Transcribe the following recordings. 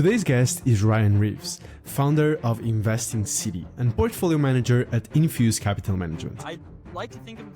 Today's guest is Ryan Reeves, founder of Investing City and portfolio manager at Infuse Capital Management. I like to think of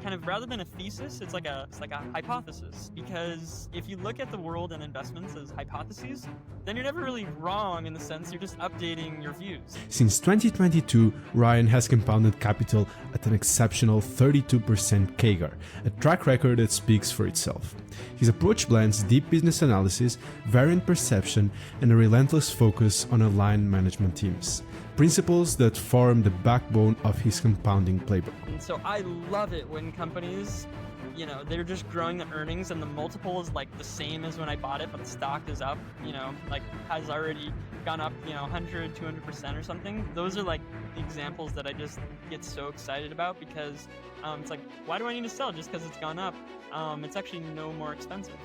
kind of rather than a thesis, it's like a hypothesis, because if you look at the world and investments as hypotheses, then you're never really wrong in the sense you're just updating your views. Since 2022, Ryan has compounded capital at an exceptional 32% CAGR, a track record that speaks for itself. His approach blends deep business analysis, variant perception, and a relentless focus on aligned management teams, principles that form the backbone of his compounding playbook. And so I love it when companies, they're just growing the earnings and the multiple is like the same as when I bought it, but the stock is up, like has already gone up, 100, 200% or something. Those are like the examples that I just get so excited about because it's like, why do I need to sell just because it's gone up? It's actually no more expensive.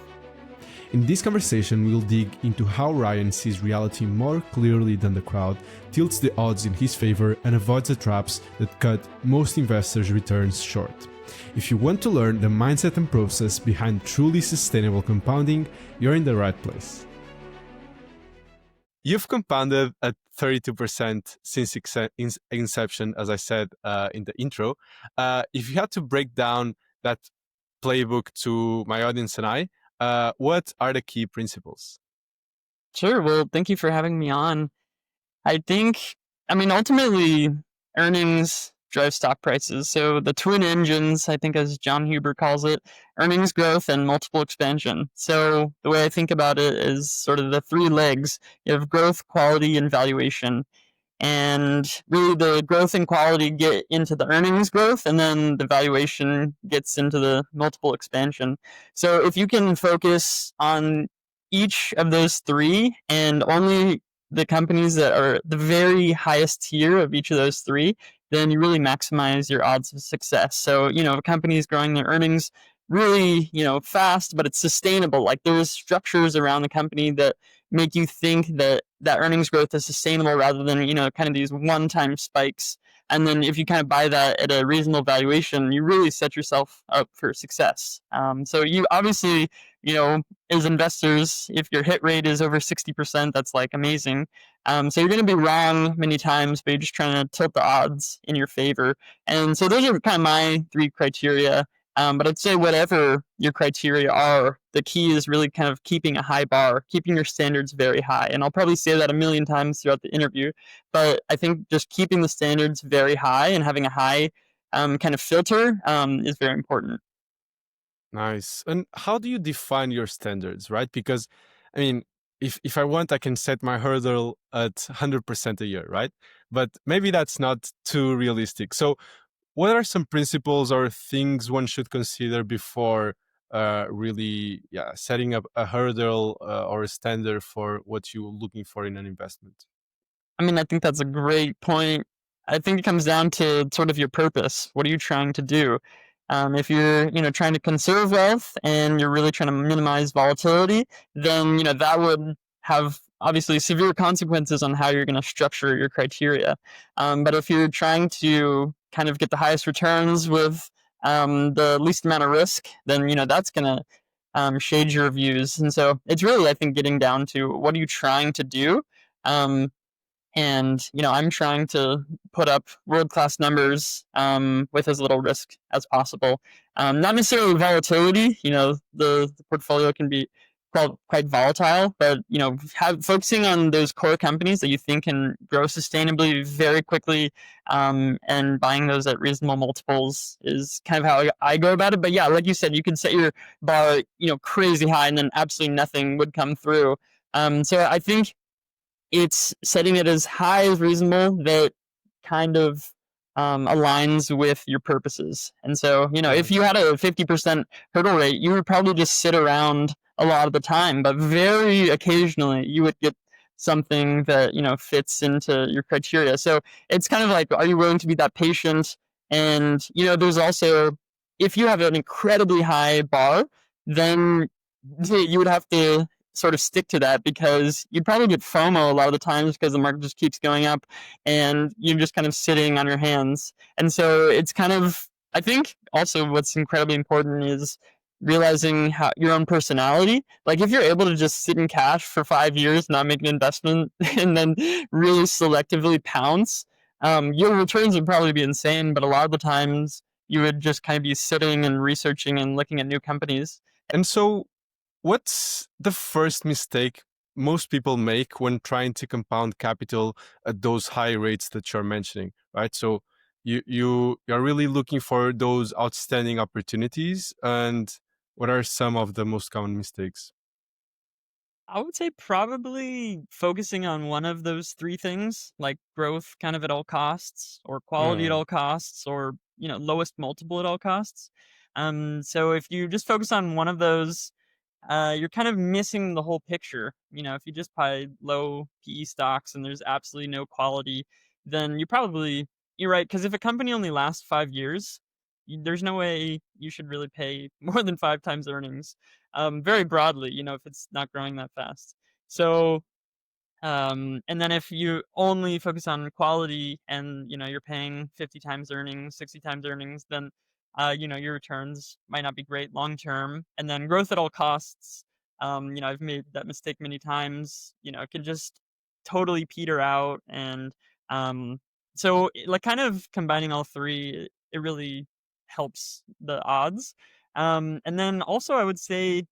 In this conversation, we'll dig into how Ryan sees reality more clearly than the crowd, tilts the odds in his favor, and avoids the traps that cut most investors' returns short. If you want to learn the mindset and process behind truly sustainable compounding, you're in the right place. You've compounded at 32% since inception, as I said in the intro. If you had to break down that playbook to my audience and I, what are the key principles? Sure. Well, thank you for having me on. Ultimately, earnings drive stock prices. So the twin engines, I think as John Huber calls it, earnings growth and multiple expansion. So the way I think about it is sort of the three legs. You have growth, quality, and valuation. And really the growth and quality get into the earnings growth, and then the valuation gets into the multiple expansion. So if you can focus on each of those three and only the companies that are the very highest tier of each of those three, then you really maximize your odds of success. So, if a company is growing their earnings really, fast, but it's sustainable. Like there's structures around the company that make you think that earnings growth is sustainable rather than, kind of these one-time spikes. And then if you kind of buy that at a reasonable valuation, you really set yourself up for success. So you obviously, as investors, if your hit rate is over 60%, that's like amazing. So you're going to be wrong many times, but you're just trying to tilt the odds in your favor. And so those are kind of my three criteria. But I'd say whatever your criteria are, the key is really kind of keeping a high bar, keeping your standards very high. And I'll probably say that a million times throughout the interview, but I think just keeping the standards very high and having a high kind of filter is very important. Nice. And how do you define your standards, right? Because, if I want, I can set my hurdle at 100% a year, right? But maybe that's not too realistic. So what are some principles or things one should consider before really setting up a hurdle or a standard for what you're looking for in an investment? I think that's a great point. I think it comes down to sort of your purpose. What are you trying to do? If you're, trying to conserve wealth and you're really trying to minimize volatility, then, that would have obviously severe consequences on how you're going to structure your criteria. But if you're trying to kind of get the highest returns with the least amount of risk, then, that's going to shade your views. And so it's really, I think, getting down to what are you trying to do? And, I'm trying to put up world-class numbers with as little risk as possible. Not necessarily volatility, the portfolio can be quite volatile, but, focusing on those core companies that you think can grow sustainably very quickly and buying those at reasonable multiples is kind of how I go about it. But yeah, like you said, you can set your bar, crazy high and then absolutely nothing would come through. So I think it's setting it as high as reasonable that kind of aligns with your purposes. And so, if you had a 50% hurdle rate, you would probably just sit around a lot of the time, but very occasionally you would get something that, fits into your criteria. So it's kind of like, are you willing to be that patient? And, there's also, if you have an incredibly high bar, then you would have to sort of stick to that because you'd probably get FOMO a lot of the times because the market just keeps going up and you're just kind of sitting on your hands. And so it's kind of, I think also what's incredibly important is realizing how your own personality. Like if you're able to just sit in cash for 5 years, not make an investment, and then really selectively pounce, your returns would probably be insane. But a lot of the times, you would just kind of be sitting and researching and looking at new companies. And so, what's the first mistake most people make when trying to compound capital at those high rates that you're mentioning, right? So you're really looking for those outstanding opportunities, and what are some of the most common mistakes? I would say probably focusing on one of those three things, like growth kind of at all costs, or quality at Mm, all costs, or lowest multiple at all costs. So if you just focus on one of those, you're kind of missing the whole picture. If you just buy low PE stocks and there's absolutely no quality, then you're right. Because if a company only lasts 5 years, there's no way you should really pay more than 5 times earnings. Very broadly, if it's not growing that fast. So and then if you only focus on quality and you're paying 50 times earnings, 60 times earnings, then your returns might not be great long term. And then growth at all costs, I've made that mistake many times. It can just totally peter out. And like kind of combining all three, it really helps the odds. And then also I would say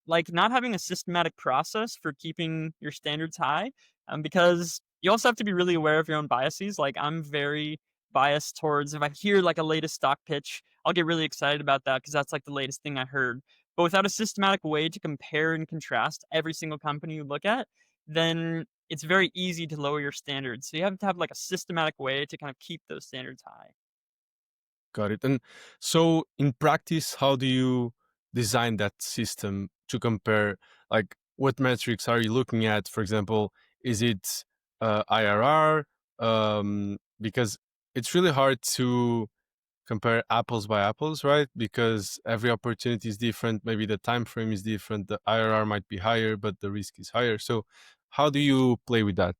like not having a systematic process for keeping your standards high, because you also have to be really aware of your own biases. Like I'm very biased towards if I hear like a latest stock pitch, I'll get really excited about that because that's like the latest thing I heard. But without a systematic way to compare and contrast every single company you look at, then it's very easy to lower your standards. So you have to have like a systematic way to kind of keep those standards high. got it. And so, in practice, how do you design that system to compare? Like, what metrics are you looking at? For example, is it IRR? Because it's really hard to compare apples by apples, right? Because every opportunity is different. Maybe the time frame is different. The IRR might be higher, but the risk is higher. So, how do you play with that?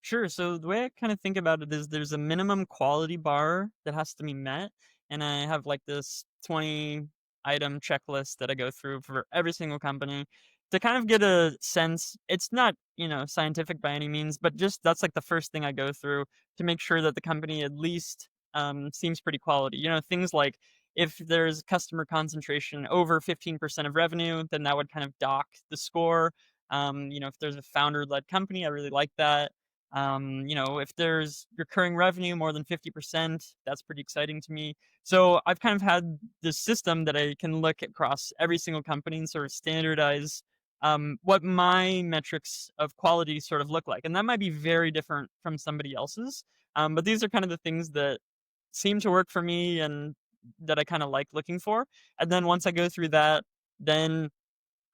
Sure. So the way I kind of think about it is there's a minimum quality bar that has to be met. And I have like this 20 item checklist that I go through for every single company to kind of get a sense. It's not, scientific by any means, but just that's like the first thing I go through to make sure that the company at least seems pretty quality. Things like if there's customer concentration over 15% of revenue, then that would kind of dock the score. If there's a founder led company, I really like that. If there's recurring revenue more than 50%, that's pretty exciting to me. So I've kind of had this system that I can look across every single company and sort of standardize what my metrics of quality sort of look like. And that might be very different from somebody else's. But these are kind of the things that seem to work for me and that I kind of like looking for. And then once I go through that, then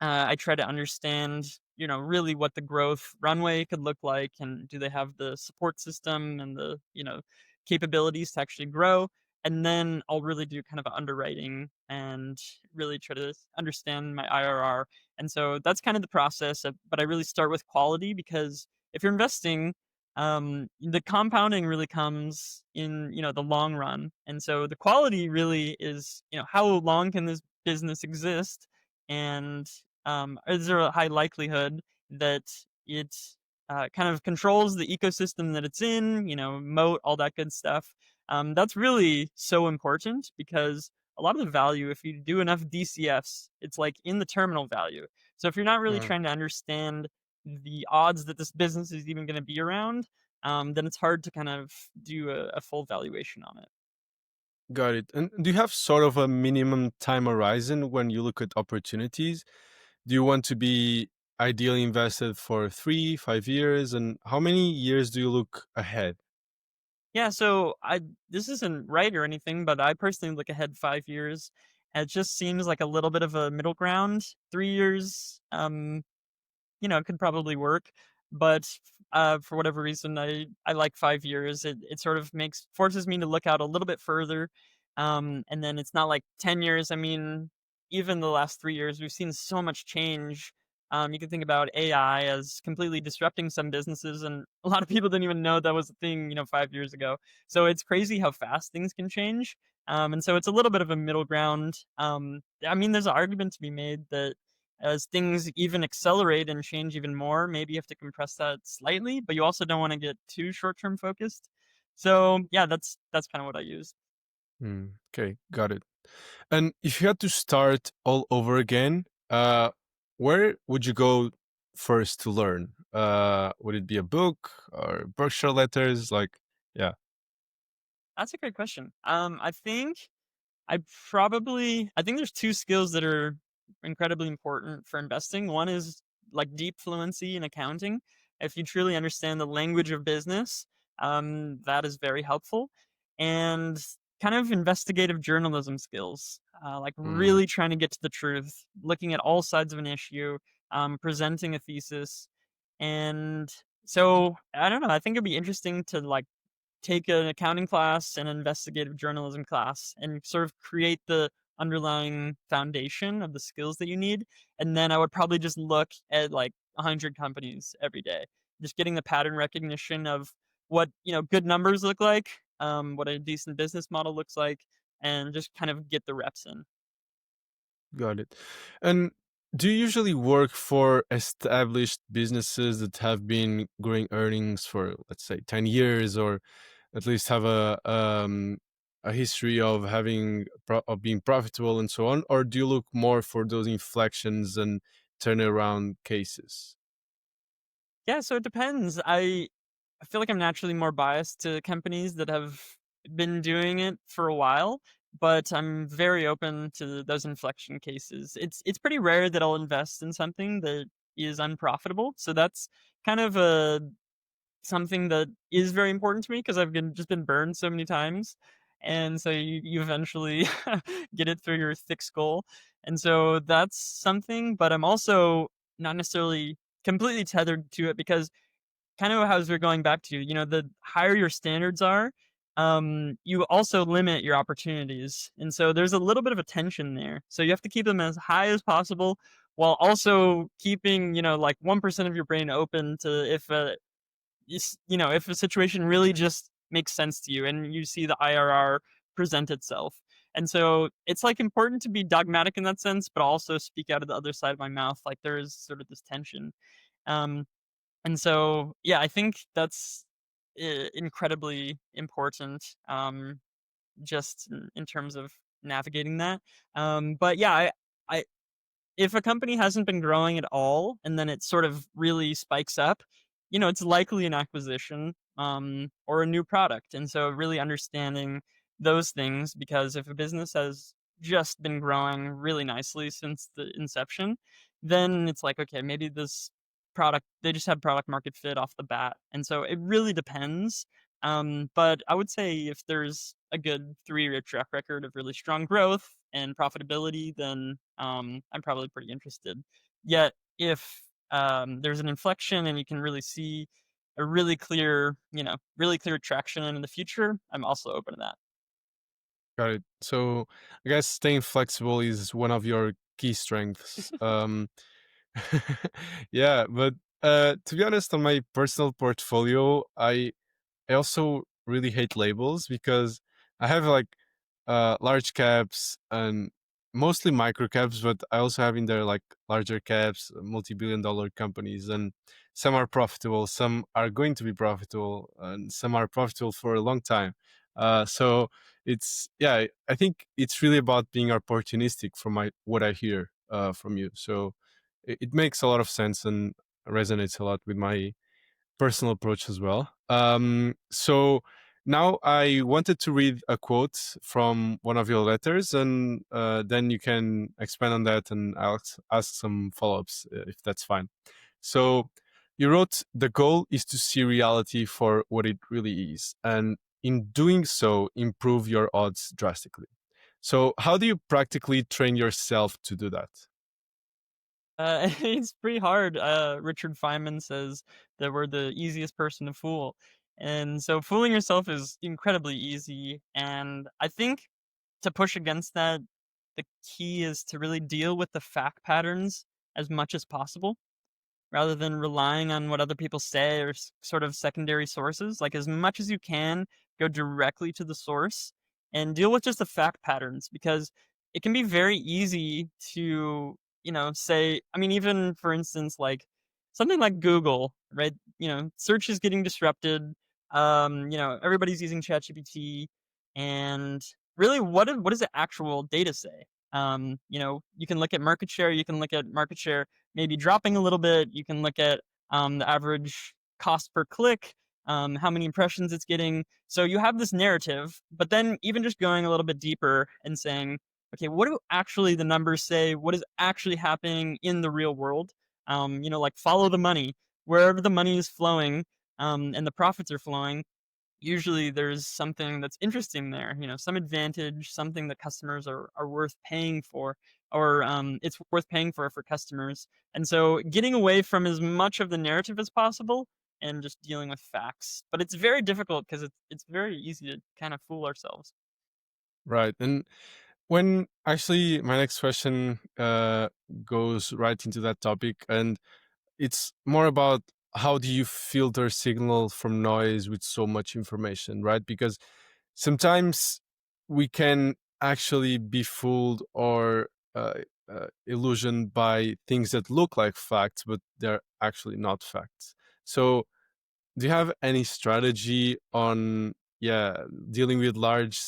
I try to understand, really what the growth runway could look like, and do they have the support system and the, capabilities to actually grow? And then I'll really do kind of underwriting and really try to understand my IRR. And so that's kind of the process. But I really start with quality because if you're investing, the compounding really comes in, the long run. And so the quality really is, how long can this business exist? And is there a high likelihood that it kind of controls the ecosystem that it's in, moat, all that good stuff. That's really so important because a lot of the value, if you do enough DCFs, it's like in the terminal value. So if you're not really Mm, trying to understand the odds that this business is even going to be around, then it's hard to kind of do a full valuation on it. got it. And do you have sort of a minimum time horizon when you look at opportunities? Do you want to be ideally invested for 3, 5 years? And how many years do you look ahead? Yeah, so I this isn't right or anything, but I personally look ahead 5 years. It just seems like a little bit of a middle ground. 3 years, it could probably work, but for whatever reason, I like 5 years. It sort of forces me to look out a little bit further, and then it's not like 10 years. I mean, even the last 3 years, we've seen so much change. You can think about AI as completely disrupting some businesses, and a lot of people didn't even know that was a thing, 5 years ago. So it's crazy how fast things can change. And so it's a little bit of a middle ground. I mean, there's an argument to be made that as things even accelerate and change even more, maybe you have to compress that slightly, but you also don't want to get too short-term focused. So yeah, that's kind of what I use. Okay, got it. And if you had to start all over again, where would you go first to learn? Would it be a book or Berkshire letters? Like, yeah. That's a great question. I think there's 2 skills that are incredibly important for investing. One is, like, deep fluency in accounting. If you truly understand the language of business, that is very helpful. And kind of investigative journalism skills, like, Mm, really trying to get to the truth, looking at all sides of an issue, presenting a thesis. And so, I don't know, I think it'd be interesting to, like, take an accounting class and an investigative journalism class and sort of create the underlying foundation of the skills that you need. And then I would probably just look at like 100 companies every day, just getting the pattern recognition of what, good numbers look like, what a decent business model looks like, and just kind of get the reps in. got it. And do you usually work for established businesses that have been growing earnings for, let's say, 10 years, or at least have a history of of being profitable and so on, or do you look more for those inflections and turnaround cases? Yeah, so it depends. I feel like I'm naturally more biased to companies that have been doing it for a while, but I'm very open to those inflection cases. It's pretty rare that I'll invest in something that is unprofitable. So that's kind of a something that is very important to me because I've been burned so many times. And so you eventually get it through your thick skull. And so that's something, but I'm also not necessarily completely tethered to it because kind of how we're going back to, the higher your standards are, you also limit your opportunities. And so there's a little bit of a tension there. So you have to keep them as high as possible while also keeping, like 1% of your brain open to if a situation really just makes sense to you and you see the IRR present itself. And so it's like important to be dogmatic in that sense, but also speak out of the other side of my mouth. Like there is sort of this tension. Um, and so, yeah, I think that's incredibly important, just in terms of navigating that. But yeah, I if a company hasn't been growing at all and then it sort of really spikes up, it's likely an acquisition, or a new product. And so really understanding those things, because if a business has just been growing really nicely since the inception, then it's like, okay, maybe this product, they just have product market fit off the bat. And so it really depends. But I would say if there's a good 3-year track record of really strong growth and profitability, then I'm probably pretty interested. Yet, if there's an inflection and you can really see a really clear traction in the future, I'm also open to that. Got it. So I guess staying flexible is one of your key strengths. Yeah, but to be honest, on my personal portfolio, I also really hate labels because I have like large caps and mostly micro caps, but I also have in there like larger caps, multi-billion dollar companies, and some are profitable, some are going to be profitable, and some are profitable for a long time. So it's yeah, I think it's really about being opportunistic from my what I hear from you. So it makes a lot of sense and resonates a lot with my personal approach as well. So now I wanted to read a quote from one of your letters, and then you can expand on that, and ask some follow ups if that's fine. So you wrote, "The goal is to see reality for what it really is, and in doing so, improve your odds drastically." So, how do you practically train yourself to do that? It's pretty hard. Richard Feynman says that we're the easiest person to fool. And so fooling yourself is incredibly easy. And I think to push against that, the key is to really deal with the fact patterns as much as possible rather than relying on what other people say or sort of secondary sources. Like as much as you can, go directly to the source and deal with just the fact patterns, because it can be very easy to, say, I mean, even for instance, like something like Google, right? Search is getting disrupted. Everybody's using ChatGPT, and really, what does the actual data say? You can look at market share. You can look at market share maybe dropping a little bit. You can look at the average cost per click, how many impressions it's getting. So you have this narrative, but then even just going a little bit deeper and saying, okay, what do actually the numbers say? What is actually happening in the real world? Like follow the money. Wherever the money is flowing, and the profits are flowing, usually there's something that's interesting there, some advantage, something that customers are worth paying for, or it's worth paying for customers. And so getting away from as much of the narrative as possible and just dealing with facts. But it's very difficult because it's very easy to kind of fool ourselves. Right. And when actually my next question goes right into that topic, and it's more about how do you filter signal from noise with so much information, right? Because sometimes we can actually be fooled or illusioned by things that look like facts, but they're actually not facts. So, do you have any strategy on, yeah, dealing with large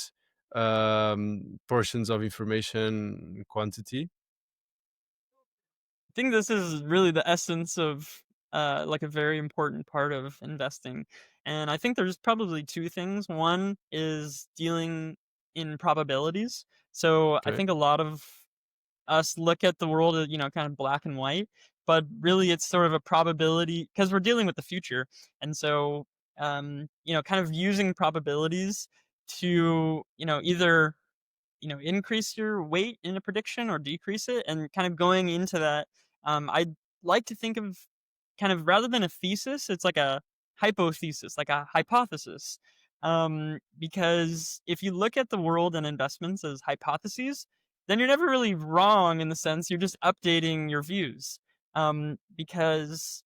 portions of information quantity? I think this is really the essence of like a very important part of investing. And I think there's probably two things. One is dealing in probabilities. So I Okay. think a lot of us look at the world, kind of black and white, but really it's sort of a probability because we're dealing with the future. And so, kind of using probabilities to, either increase your weight in a prediction or decrease it, and kind of going into that, I like to think of kind of rather than a thesis, it's like a hypothesis, like a hypothesis. Because if you look at the world and investments as hypotheses, then you're never really wrong in the sense you're just updating your views. Because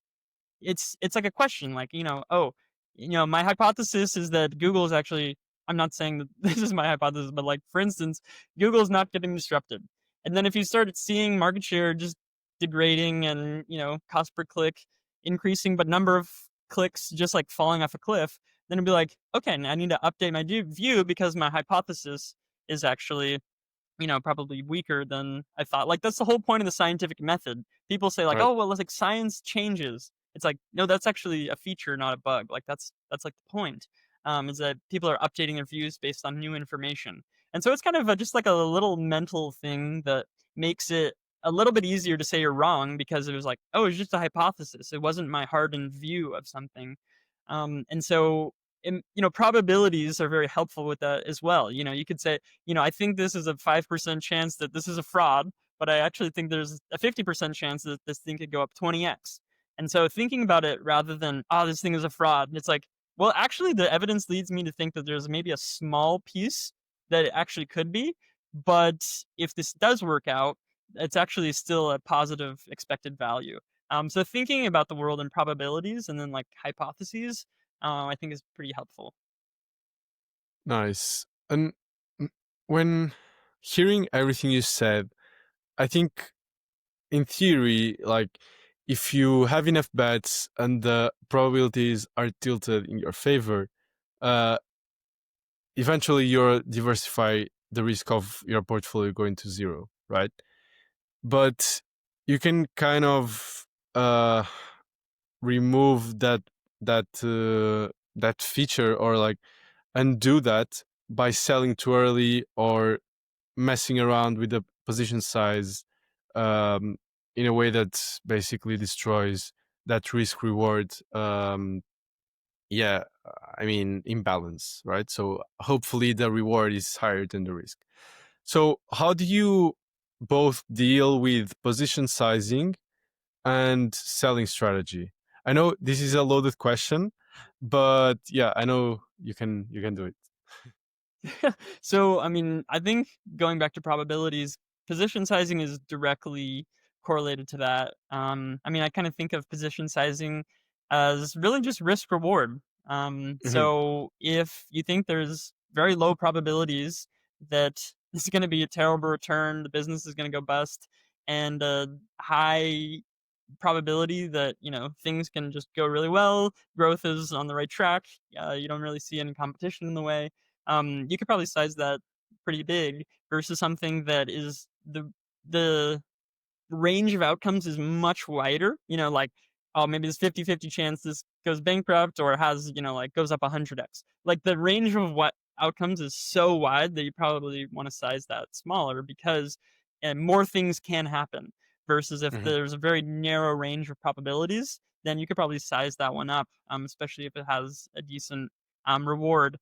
it's like a question, like, "Oh, my hypothesis is that Google is actually." I'm not saying that this is my hypothesis, but, like, for instance, Google is not getting disrupted. And then if you start seeing market share just degrading and, cost per click increasing, but number of clicks just, like, falling off a cliff, then it'd be like, "Okay, I need to update my view because my hypothesis is actually probably weaker than I thought." Like, that's the whole point of the scientific method. People say like, Right. "Oh, well, it's like science changes." It's like, no, that's actually a feature, not a bug. Like that's like the point. Is that people are updating their views based on new information. And so it's kind of just like a little mental thing that makes it a little bit easier to say you're wrong, because it was like, oh, it's just a hypothesis. It wasn't my hardened view of something. And so, probabilities are very helpful with that as well. You could say, I think this is a 5% chance that this is a fraud, but I actually think there's a 50% chance that this thing could go up 20x. And so thinking about it rather than, oh, this thing is a fraud, it's like, well, actually, the evidence leads me to think that there's maybe a small piece that it actually could be. But if this does work out, it's actually still a positive expected value. So thinking about the world in probabilities and then like hypotheses, I think is pretty helpful. Nice. And mm, when hearing everything you said, I think in theory, like if you have enough bets and the probabilities are tilted in your favor, uh, eventually you'll diversify the risk of your portfolio going to zero, right? But you can kind of uh, remove that feature, or like undo that by selling too early or messing around with the position size um, in a way that basically destroys that risk reward. Yeah, I mean, imbalance, right? So hopefully the reward is higher than the risk. So how do you both deal with position sizing and selling strategy? I know this is a loaded question, but yeah, I know you can do it. So, I mean, I think going back to probabilities, position sizing is directly correlated to that. I mean, I kind of think of position sizing as really just risk reward. Mhm. So if you think there's very low probabilities that this is going to be a terrible return, the business is going to go bust, and high probability that things can just go really well, growth is on the right track, you don't really see any competition in the way. You could probably size that pretty big versus something that is the range of outcomes is much wider. Like, oh, maybe there's 50-50 chance this goes bankrupt or has, like goes up 100x. Like the range of what outcomes is so wide that you probably want to size that smaller because more things can happen versus if Mhm. there's a very narrow range of probabilities, then you could probably size that one up, especially if it has a decent reward.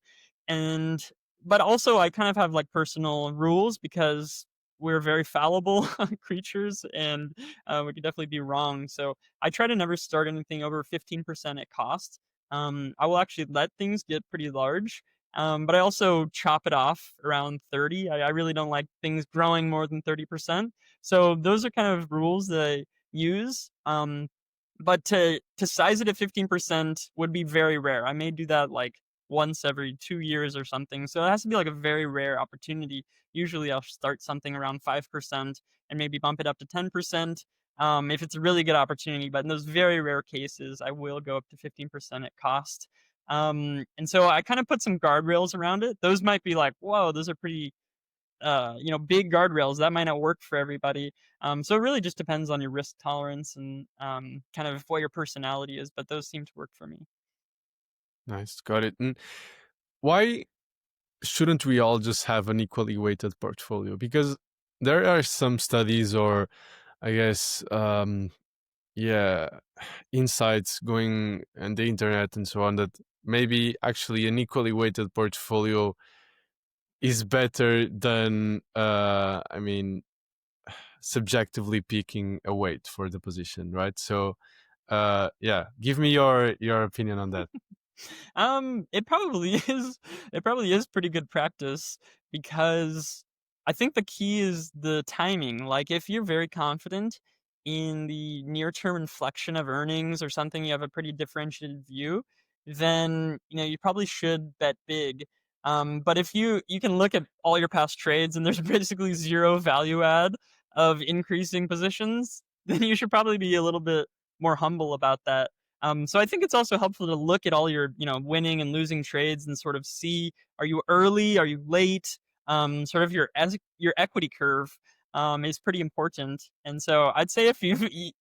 And but also I kind of have like personal rules because we're very fallible creatures and we could definitely be wrong. So I try to never start anything over 15% at cost. I will actually let things get pretty large, but I also chop it off around 30. I really don't like things growing more than 30%. So those are kind of rules that I use. But to size it at 15% would be very rare. I may do that like once every 2 years or something. So it has to be like a very rare opportunity. Usually I'll start something around 5% and maybe bump it up to 10%, if it's a really good opportunity. But in those very rare cases, I will go up to 15% at cost. And so I kind of put some guardrails around it. Those might be like, whoa, those are pretty big guardrails. That might not work for everybody. So it really just depends on your risk tolerance and kind of what your personality is. But those seem to work for me. Nice, got it. And why shouldn't we all just have an equally weighted portfolio? Because there are some studies, or I guess, yeah, insights going on the internet and so on, that maybe actually an equally weighted portfolio is better than, subjectively picking a weight for the position, right? So, yeah, give me your opinion on that. It probably is. It probably is pretty good practice because I think the key is the timing. Like, if you're very confident in the near-term inflection of earnings or something, you have a pretty differentiated view, then you probably should bet big. But if you can look at all your past trades and there's basically zero value add of increasing positions, then you should probably be a little bit more humble about that. So I think it's also helpful to look at all your, winning and losing trades and sort of see, are you early, are you late? Sort of your equity curve is pretty important. And so I'd say if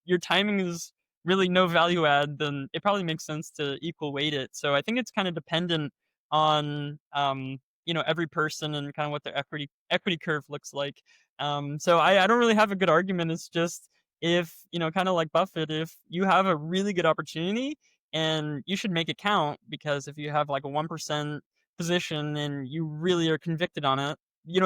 your timing is really no value add, then it probably makes sense to equal weight it. So I think it's kind of dependent on every person and kind of what their equity curve looks like. So I don't really have a good argument. It's just if kind of like Buffett, if you have a really good opportunity and you should make it count, because if you have like a 1% position and you really are convicted on it,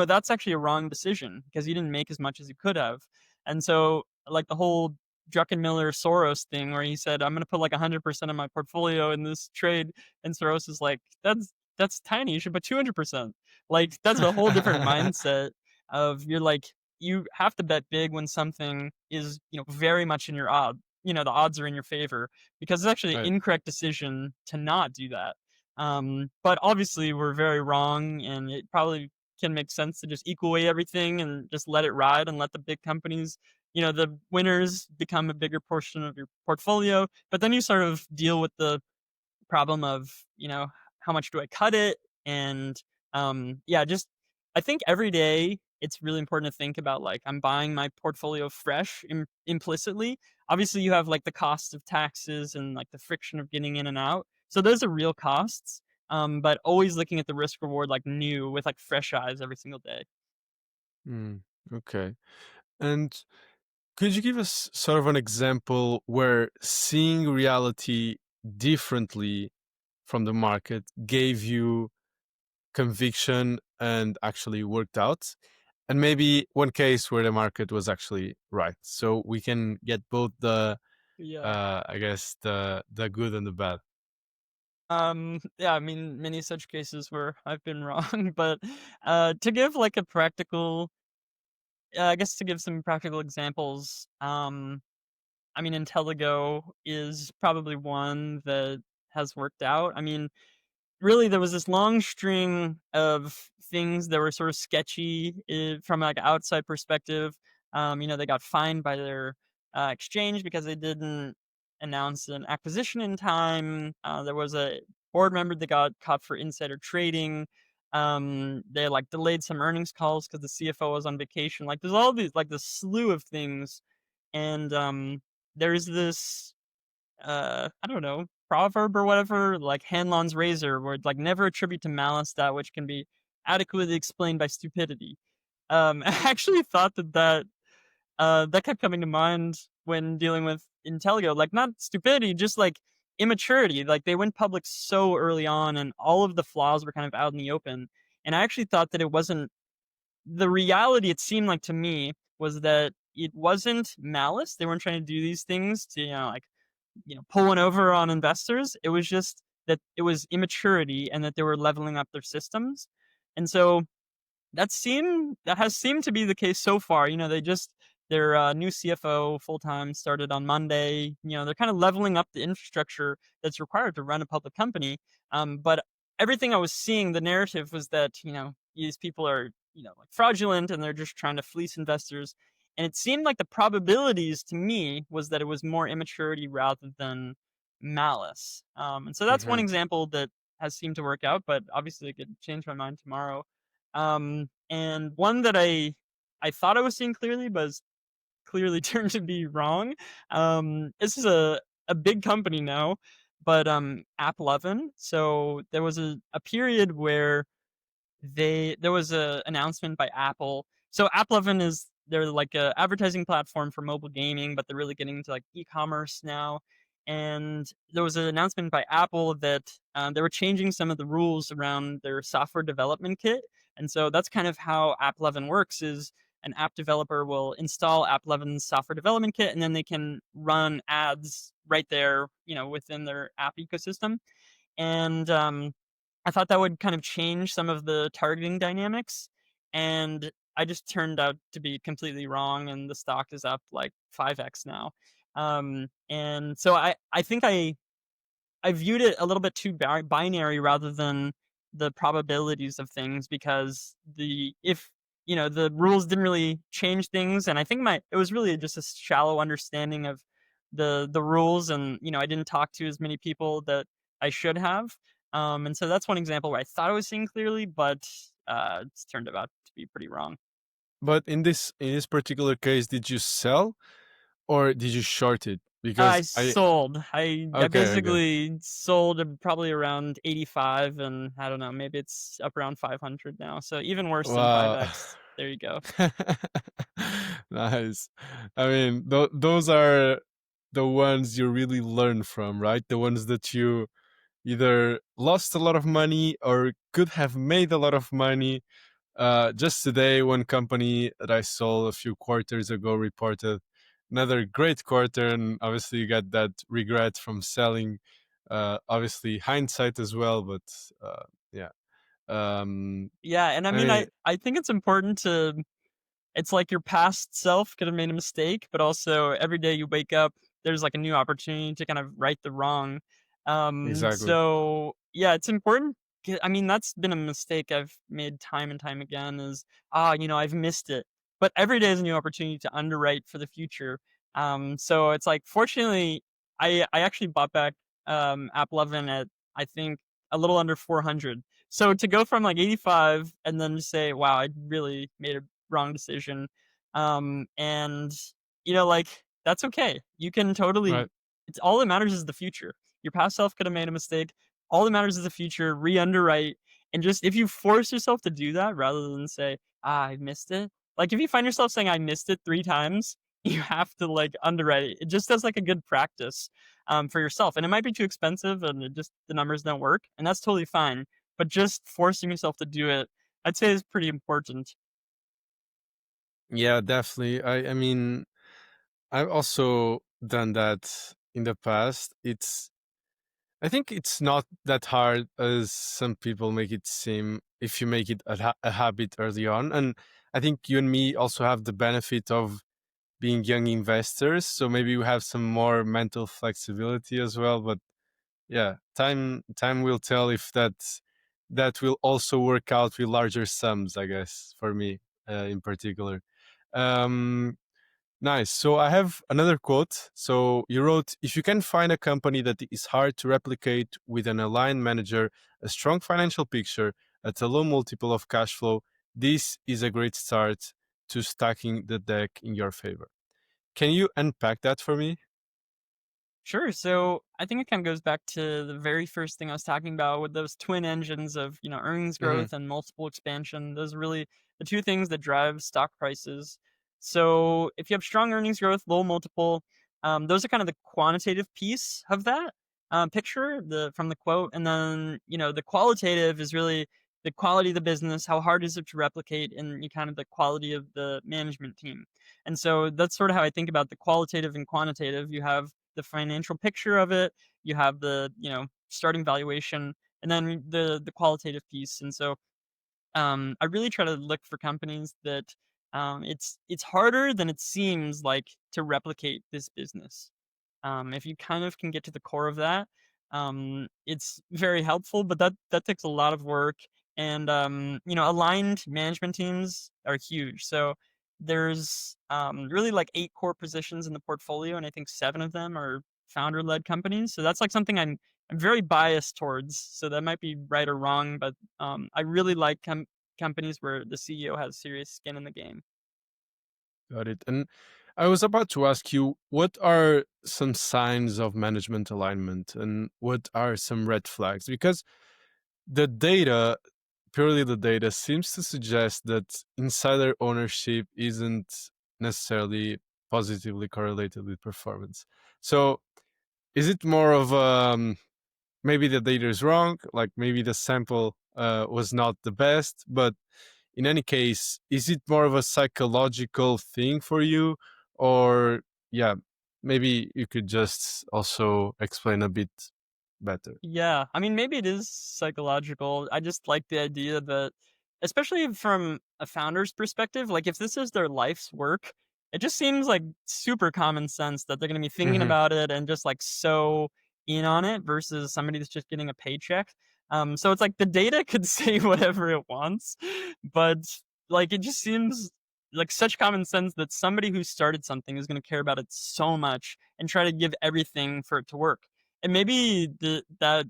that's actually a wrong decision because you didn't make as much as you could have. And so like the whole Druckenmiller Soros thing where he said, I'm going to put like 100% of my portfolio in this trade, and Soros is like, that's tiny, you should put 200%. Like that's a whole different mindset of, you're like, you have to bet big when something is, very much in your the odds are in your favor, because it's actually an Right. incorrect decision to not do that. But obviously we're very wrong, and it probably can make sense to just equal weight everything and just let it ride and let the big companies, the winners become a bigger portion of your portfolio. But then you sort of deal with the problem of, how much do I cut it? And yeah, just I think every day it's really important to think about, like, I'm buying my portfolio fresh implicitly. Obviously, you have like the cost of taxes and like the friction of getting in and out. So those are real costs. But always looking at the risk reward like new with like fresh eyes every single day. Mm, okay. And could you give us sort of an example where seeing reality differently from the market gave you conviction and actually worked out? And maybe one case where the market was actually right. So we can get both the, Yeah. I guess, the good and the bad. Yeah, I mean, many such cases where I've been wrong, but to give like a practical, I guess to give some practical examples, I mean, Intelligo is probably one that has worked out. I mean, really there was this long string of things that were sort of sketchy from like an outside perspective. They got fined by their exchange because they didn't announce an acquisition in time. There was a board member that got caught for insider trading. They like delayed some earnings calls because the CFO was on vacation. Like there's all these like this slew of things, and there's this I don't know, proverb or whatever, like Hanlon's razor, where like never attribute to malice that which can be adequately explained by stupidity. I actually thought that kept coming to mind when dealing with Intelligo, like not stupidity, just like immaturity. Like they went public so early on, and all of the flaws were kind of out in the open. And I actually thought that it wasn't the reality. It seemed like to me was that it wasn't malice. They weren't trying to do these things to like pulling over on investors. It was just that it was immaturity and that they were leveling up their systems. And so that has seemed to be the case so far. They just their new CFO full time started on Monday. They're kind of leveling up the infrastructure that's required to run a public company. But everything I was seeing, the narrative was that these people are like fraudulent and they're just trying to fleece investors. And it seemed like the probabilities to me was that it was more immaturity rather than malice. And so that's one Hmm. example that has seemed to work out. But obviously, I could change my mind tomorrow. And one that I thought I was seeing clearly, but has clearly turned to be wrong. This is a big company now, but App 11. So there was a period where there was a announcement by Apple. So App11 is they're like a advertising platform for mobile gaming, but they're really getting into like e-commerce now. And there was an announcement by Apple that they were changing some of the rules around their software development kit. And so that's kind of how App11 works: is an app developer will install App11's software development kit, and then they can run ads right there, within their app ecosystem. And I thought that would kind of change some of the targeting dynamics, and I just turned out to be completely wrong, and the stock is up like 5x now. And so I think I viewed it a little bit too binary rather than the probabilities of things, because the if the rules didn't really change things, and I think my it was really just a shallow understanding of the rules, and I didn't talk to as many people that I should have. And so that's one example where I thought I was seeing clearly, but it's turned out to be pretty wrong. But in this particular case, did you sell or did you short it? I Because I sold. I okay, okay. basically sold at probably around 85, and I don't know, maybe it's up around 500 now. So even worse than Wow. 5x. There you go. Nice. I mean, those are the ones you really learn from, right? The ones that you either lost a lot of money or could have made a lot of money. Just today, one company that I sold a few quarters ago reported another great quarter, and obviously you got that regret from selling. Obviously, hindsight as well, but yeah. Um, Yeah, and I I mean mean, I think it's important to it's like your past self could have made a mistake, but also every day you wake up, there's like a new opportunity to kind of right the wrong. exactly. So yeah, it's important. I mean, that's been a mistake I've made time and time again is, I've missed it. But every day is a new opportunity to underwrite for the future. So it's like, fortunately, I actually bought back App 11 at, I think, a little under 400. So to go from like 85 and then just say, wow, I really made a wrong decision. And like that's okay. You can totally. Right. It's all that matters is the future. Your past self could have made a mistake. All that matters is the future. Re-underwrite, and just if you force yourself to do that rather than say, I missed it. Like if you find yourself saying I missed it 3 times, you have to like underwrite it. It just does like a good practice for yourself, and it might be too expensive, and it just the numbers don't work, and that's totally fine. But just forcing yourself to do it, I'd say, is pretty important. Yeah, definitely. I mean, I've also done that in the past. I think it's not that hard as some people make it seem if you make it a habit early on. And I think you and me also have the benefit of being young investors, so maybe we have some more mental flexibility as well. But yeah, time will tell if that will also work out with larger sums, I guess, for me in particular. Um, Nice. So I have another quote. So you wrote, if you can find a company that is hard to replicate with an aligned manager, a strong financial picture, at a low multiple of cash flow, this is a great start to stacking the deck in your favor. Can you unpack that for me? Sure. So I think it kind of goes back to the very first thing I was talking about with those twin engines of, earnings Hmm. growth and multiple expansion. Those are really the two things that drive stock prices. So if you have strong earnings growth, low multiple, those are kind of the quantitative piece of that picture, the from the quote, and then the qualitative is really the quality of the business. How hard is it to replicate, and kind of the quality of the management team. And so that's sort of how I think about the qualitative and quantitative. You have the financial picture of it, you have the, starting valuation, and then the qualitative piece. And so I really try to look for companies that it's harder than it seems like to replicate this business. If you kind of can get to the core of that, it's very helpful. But that takes a lot of work, and aligned management teams are huge. So there's really like 8 core positions in the portfolio, and I think 7 of them are founder-led companies. So that's like something I'm very biased towards. So that might be right or wrong, but I really like companies where the CEO has serious skin in the game. Got it. And I was about to ask you, what are some signs of management alignment and what are some red flags? Because the data, purely the data, seems to suggest that insider ownership isn't necessarily positively correlated with performance. So, is it more of maybe the data is wrong, like maybe the sample was not the best, but in any case, is it more of a psychological thing for you, or yeah, maybe you could just also explain a bit better. Yeah, I mean, maybe it is psychological. I just like the idea that, especially from a founder's perspective, like if this is their life's work, it just seems like super common sense that they're going to be thinking Hmm. about it and just like so in on it versus somebody that's just getting a paycheck. So it's like the data could say whatever it wants, but like it just seems like such common sense that somebody who started something is going to care about it so much and try to give everything for it to work. And maybe that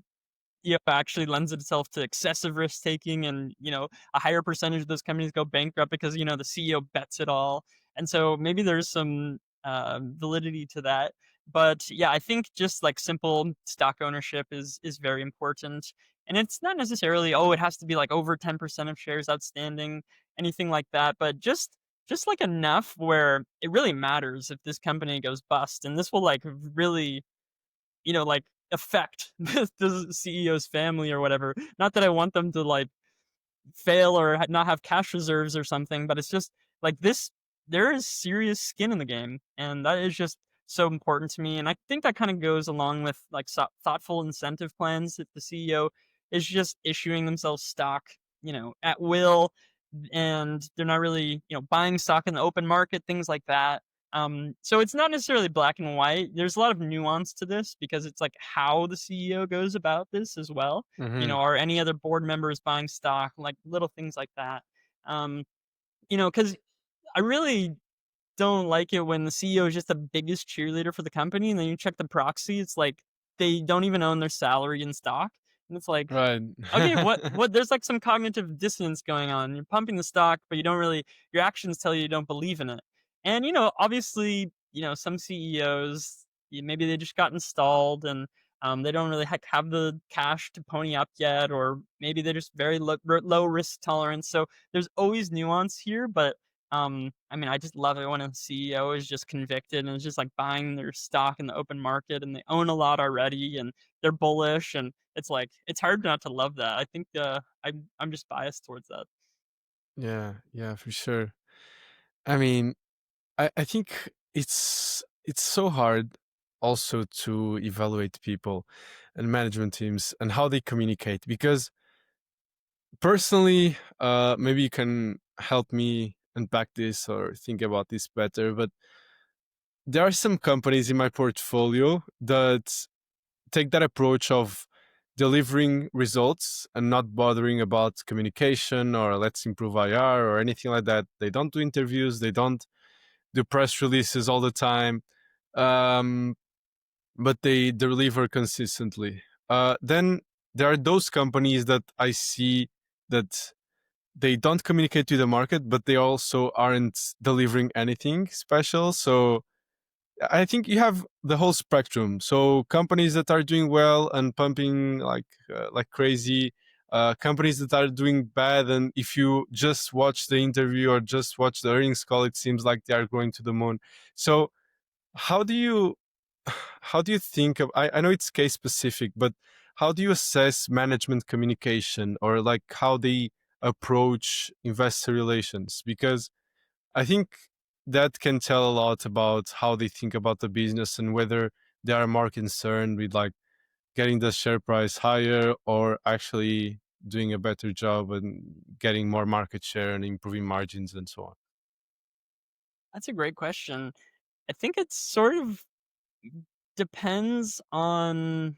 actually lends itself to excessive risk taking, and a higher percentage of those companies go bankrupt because the CEO bets it all. And so maybe there's some validity to that. But yeah, I think just like simple stock ownership is very important. And it's not necessarily, oh, it has to be like over 10% of shares outstanding, anything like that, but just like enough where it really matters if this company goes bust, and this will like really like affect the CEO's family or whatever. Not that I want them to like fail or not have cash reserves or something, but it's just like this. There is serious skin in the game, and that is just so important to me. And I think that kind of goes along with like thoughtful incentive plans. If the CEO is just issuing themselves stock, at will, and they're not really, buying stock in the open market, things like that. So it's not necessarily black and white. There's a lot of nuance to this because it's like how the CEO goes about this as well. Hmm. Are any other board members buying stock? Like little things like that. Um, because I really don't like it when the CEO is just the biggest cheerleader for the company, and then you check the proxy, it's like they don't even own their salary in stock, and it's like, Right. okay, what? There's like some cognitive dissonance going on. You're pumping the stock, but you don't really. Your actions tell you don't believe in it. And obviously, some CEOs maybe they just got installed, and they don't really have the cash to pony up yet, or maybe they're just very low risk tolerance. So there's always nuance here, but I mean, I just love it when a CEO is just convicted and is just like buying their stock in the open market, and they own a lot already, and they're bullish, and it's like it's hard not to love that. I think I'm just biased towards that. Yeah, yeah, for sure. I mean, I think it's so hard also to evaluate people and management teams and how they communicate, because personally, maybe you can help me unpack this or think about this better, but there are some companies in my portfolio that take that approach of delivering results and not bothering about communication or let's improve IR or anything like that. They don't do interviews, they don't do press releases all the time, um, but they deliver consistently. Then there are those companies that I see that they don't communicate to the market, but they also aren't delivering anything special. So I think you have the whole spectrum. So companies that are doing well and pumping like crazy, companies that are doing bad, and if you just watch the interview or just watch the earnings call, it seems like they are going to the moon. So how do you how do you think of I know it's case specific, but how do you assess management communication or like how they approach investor relations? Because I think that can tell a lot about how they think about the business and whether they are more concerned with like getting the share price higher or actually doing a better job and getting more market share and improving margins and so on. That's a great question. I think it's sort of depends on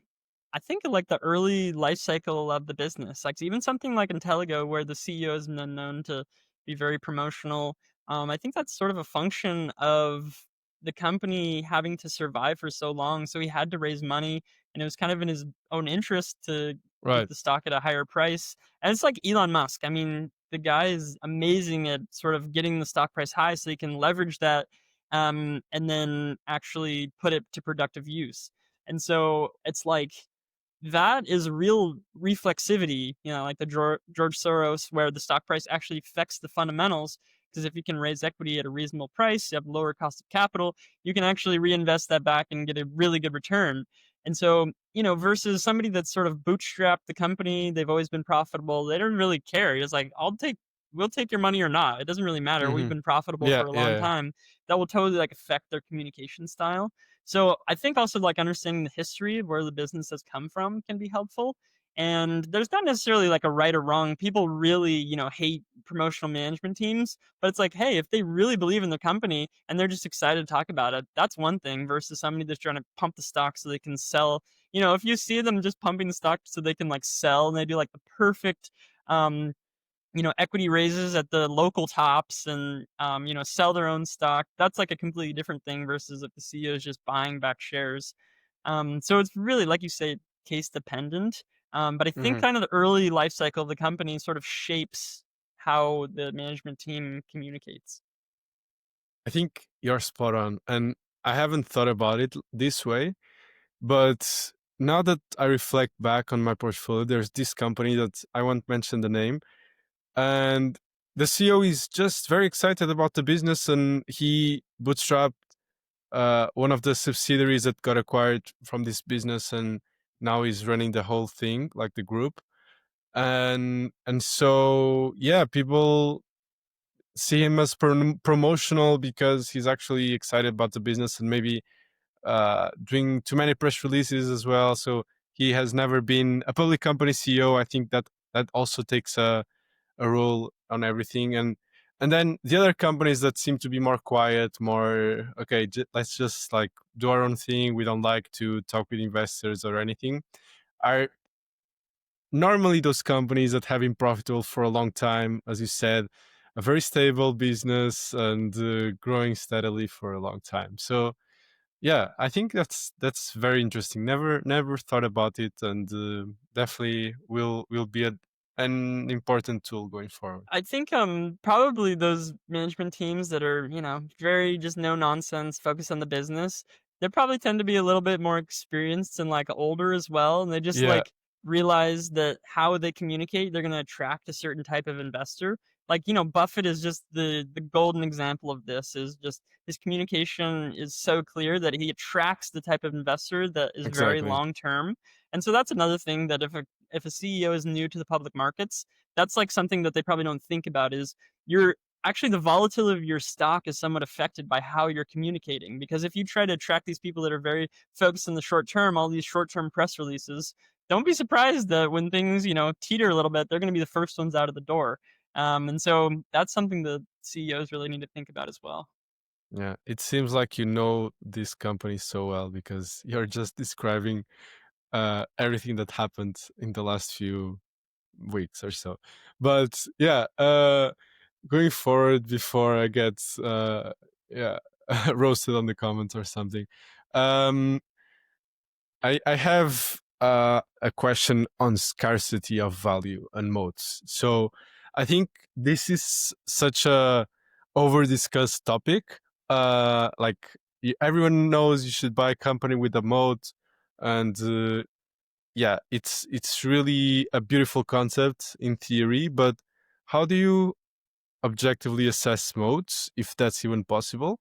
I think, like, the early life cycle of the business. Like, even something like Intelligo where the CEO is known to be very promotional, I think that's sort of a function of the company having to survive for so long, so he had to raise money, and it was kind of in his own interest to keep Right. the stock at a higher price, and it's like Elon Musk. I mean, the guy is amazing at sort of getting the stock price high so he can leverage that, and then actually put it to productive use. And so it's like that is real reflexivity, like the George Soros, where the stock price actually affects the fundamentals. Because if you can raise equity at a reasonable price, you have lower cost of capital, you can actually reinvest that back and get a really good return. And so, versus somebody that's sort of bootstrapped the company, they've always been profitable. They don't really care. It's like, we'll take your money or not. It doesn't really matter. We've Hmm. been profitable Yeah, for a long yeah. time. That will totally like affect their communication style. So I think also like understanding the history of where the business has come from can be helpful. And there's not necessarily like a right or wrong. People really, hate promotional management teams, but it's like, hey, if they really believe in the company and they're just excited to talk about it, that's one thing versus somebody that's trying to pump the stock so they can sell. If you see them just pumping the stock so they can like sell and they do like the perfect um equity raises at the local tops and, sell their own stock. That's like a completely different thing versus if the CEO is just buying back shares. So it's really, like you say, case dependent. But I think Hmm. kind of the early life cycle of the company sort of shapes how the management team communicates. I think you're spot on. And I haven't thought about it this way, but now that I reflect back on my portfolio, there's this company that I won't mention the name, and the CEO is just very excited about the business, and he bootstrapped one of the subsidiaries that got acquired from this business, and now he's running the whole thing, like the group. And so yeah, people see him as promotional because he's actually excited about the business and maybe doing too many press releases as well. So he has never been a public company CEO. I think that that also takes a role on everything. And then the other companies that seem to be more quiet, more okay, let's just like do our own thing. We don't like to talk with investors or anything. Are normally those companies that have been profitable for a long time, as you said, a very stable business and growing steadily for a long time. So yeah, I think that's very interesting. Never thought about it, and definitely will be an important tool going forward. I think probably those management teams that are, very just no nonsense, focus on the business, they probably tend to be a little bit more experienced and like older as well. And they just Yeah, like realize that how they communicate, they're gonna attract a certain type of investor. Like, Buffett is just the golden example of this, is just his communication is so clear that he attracts the type of investor that is very exactly. long term. And so that's another thing that if a CEO is new to the public markets, that's like something that they probably don't think about is you're actually the volatility of your stock is somewhat affected by how you're communicating. Because if you try to attract these people that are very focused on the short term, all these short term press releases, don't be surprised that when things, teeter a little bit, they're going to be the first ones out of the door. And so that's something that CEOs really need to think about as well. Yeah, it seems like you know this company so well because you're just describing everything that happened in the last few weeks or so. But yeah, going forward before I get yeah roasted on the comments or something. Um, I have a question on scarcity of value and moats. So I think this is such a over discussed topic. Like everyone knows you should buy a company with a moat, and yeah, it's really a beautiful concept in theory. But how do you objectively assess moats, if that's even possible?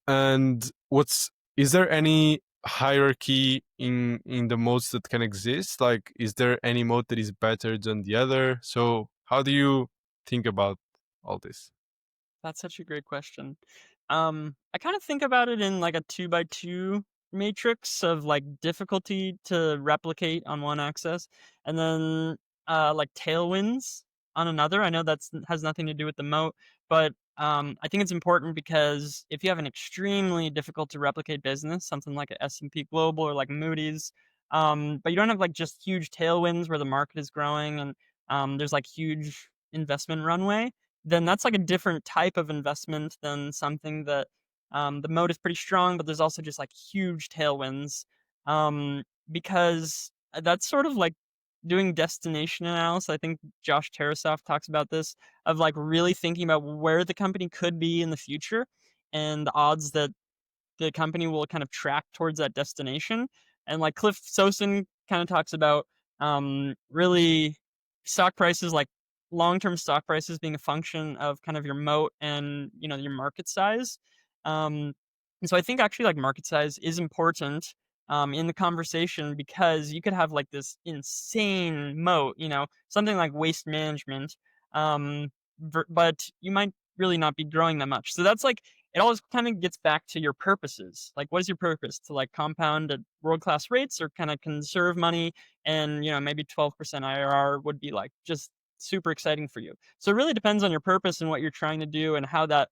And what's is there any hierarchy in the modes that can exist? Like, is there any mode that is better than the other? So how do you think about all this? That's such a great question. I kind of think about it in like a 2 by 2 matrix of like difficulty to replicate on one axis, and then like tailwinds on another. I know that's has nothing to do with the moat, but I think it's important because if you have an extremely difficult to replicate business, something like a S&P Global or like Moody's, but you don't have like just huge tailwinds where the market is growing and there's like huge investment runway, then that's like a different type of investment than something that the moat is pretty strong, but there's also just like huge tailwinds. Because that's sort of like doing destination analysis. I think Josh Tarasoff talks about this of like really thinking about where the company could be in the future and the odds that the company will kind of track towards that destination. And like Cliff Sosin kind of talks about really stock prices, like long-term stock prices being a function of kind of your moat and your market size. Um, and so I think actually like market size is important in the conversation because you could have like this insane moat, something like waste management, but you might really not be growing that much. So that's like it always kind of gets back to your purposes. Like, what is your purpose? To like compound at world class rates or kind of conserve money? And, maybe 12% IRR would be like just super exciting for you. So it really depends on your purpose and what you're trying to do and how that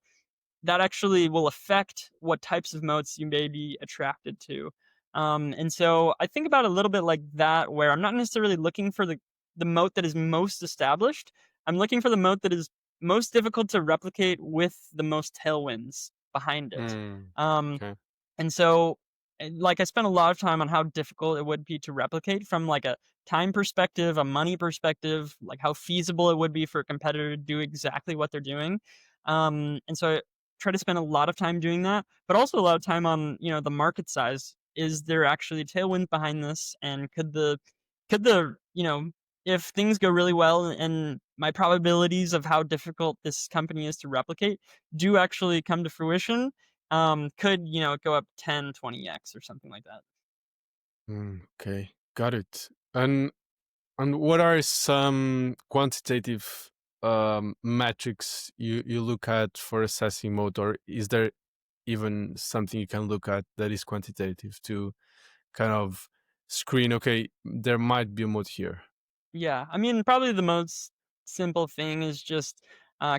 actually will affect what types of moats you may be attracted to. And so I think about it a little bit like that, where I'm not necessarily looking for the moat that is most established. I'm looking for the moat that is most difficult to replicate with the most tailwinds behind it. Mm, Um, okay. and so, like, I spent a lot of time on how difficult it would be to replicate from like a time perspective, a money perspective, like how feasible it would be for a competitor to do exactly what they're doing. And so I try to spend a lot of time doing that, but also a lot of time on the market size. Is there actually tailwind behind this, and could the if things go really well and my probabilities of how difficult this company is to replicate do actually come to fruition, could go up 10, 20x or something like that. Okay, got it. And what are some quantitative metrics you look at for assessing mode, or is there even something you can look at that is quantitative to kind of screen? Okay, there might be a mode here. Yeah, I mean, probably the most simple thing is just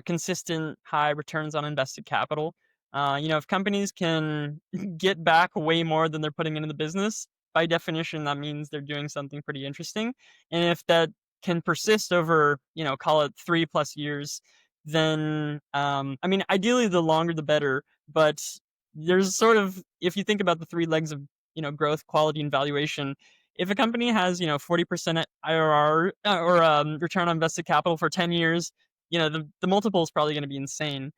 consistent high returns on invested capital. If companies can get back way more than they're putting into the business, by definition, that means they're doing something pretty interesting. And if that can persist over, call it 3+ years, then I mean, ideally, the longer the better. But there's sort of, if you think about the three legs of growth, quality, and valuation, if a company has 40% IRR or return on invested capital for 10 years, the multiple is probably going to be insane.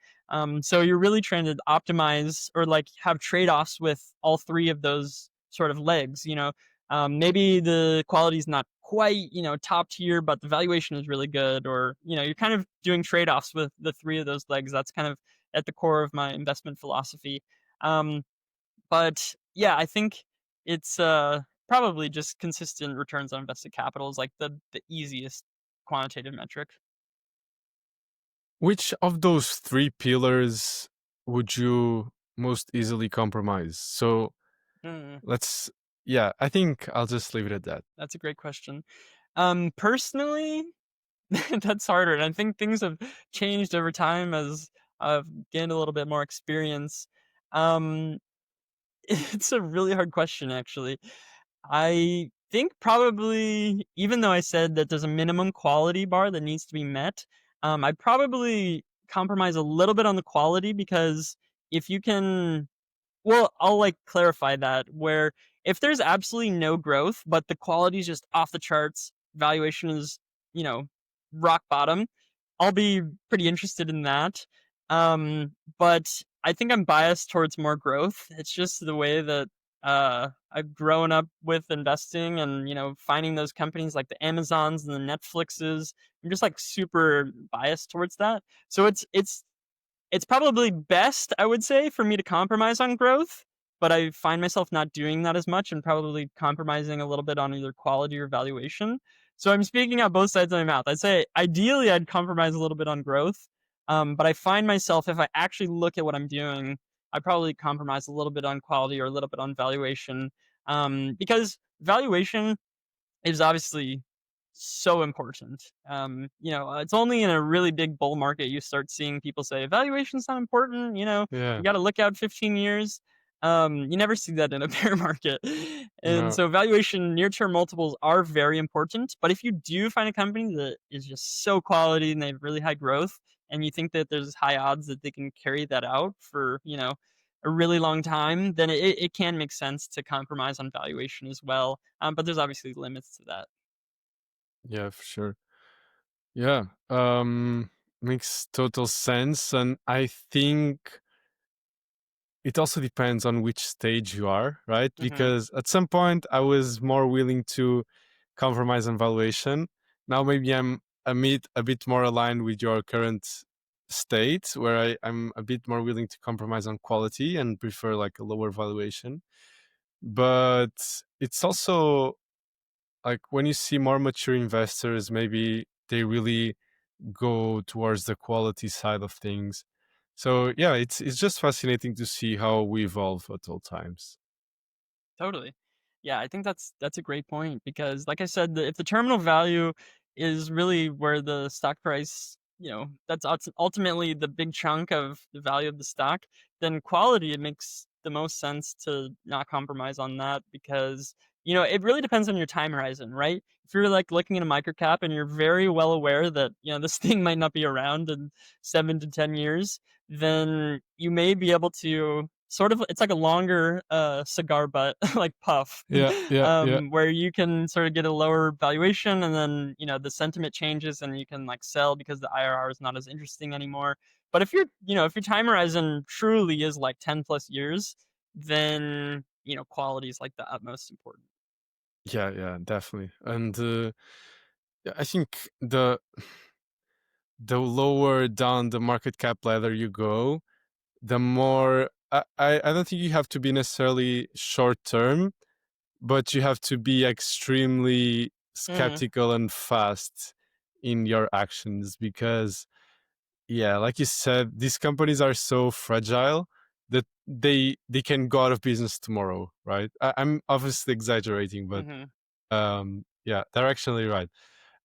So you're really trying to optimize or like have trade-offs with all three of those sort of legs. Maybe the quality is not quite top tier, but the valuation is really good, or you're kind of doing trade-offs with the three of those legs. That's kind of at the core of my investment philosophy. Um, but yeah, I think it's probably just consistent returns on invested capital is like the easiest quantitative metric. Which of those three pillars would you most easily compromise? So Mm, let's, yeah, I think I'll just leave it at that. that's a great question. Personally, that's harder, and I think things have changed over time as I've gained a little bit more experience. Um, it's a really hard question, actually. I think probably, even though I said that there's a minimum quality bar that needs to be met, I'd probably compromise a little bit on the quality because if you can, well, I'll like clarify that where if there's absolutely no growth, but the quality is just off the charts, valuation is, you know, rock bottom, I'll be pretty interested in that. But I think I'm biased towards more growth. It's just the way that I've grown up with investing and, finding those companies like the Amazons and the Netflixes. I'm just like super biased towards that. So it's probably best, I would say, for me to compromise on growth, but I find myself not doing that as much and probably compromising a little bit on either quality or valuation. So I'm speaking out both sides of my mouth. I'd say ideally I'd compromise a little bit on growth, but I find myself if I actually look at what I'm doing, I probably compromise a little bit on quality or a little bit on valuation, because valuation is obviously so important. It's only in a really big bull market you start seeing people say valuation's not important. You Yeah. got to look out 15 years. You never see that in a bear market, and No. so valuation, near-term multiples are very important. But if you do find a company that is just so quality and they have really high growth, and you think that there's high odds that they can carry that out for a really long time, then it can make sense to compromise on valuation as well. But there's obviously limits to that. Yeah, for sure. Yeah. Makes total sense. And I think it also depends on which stage you are, right? Mhm. Because at some point I was more willing to compromise on valuation. Now maybe I'm a bit more aligned with your current state where I'm a bit more willing to compromise on quality and prefer like a lower valuation. But it's also like when you see more mature investors, maybe they really go towards the quality side of things. So yeah, it's just fascinating to see how we evolve at all times. Totally. Yeah, I think that's a great point because, like I said, if the terminal value is really where the stock price, that's ultimately the big chunk of the value of the stock, then quality, it makes the most sense to not compromise on that because, it really depends on your time horizon, right? If you're like looking at a microcap and you're very well aware that, this thing might not be around in 7 to 10 years, then you may be able to sort of, it's like a longer cigar butt like puff, Yeah, yeah, yeah, where you can sort of get a lower valuation and then the sentiment changes and you can like sell because the IRR is not as interesting anymore. But if your time horizon truly is like 10 plus years, then quality is like the utmost important. yeah, yeah, definitely. And yeah, I think the lower down the market cap ladder you go, the more I don't think you have to be necessarily short term, but you have to be extremely Mm, skeptical and fast in your actions because yeah, like you said, these companies are so fragile that they can go out of business tomorrow, right? I'm obviously exaggerating, but hmm yeah, they're actually right.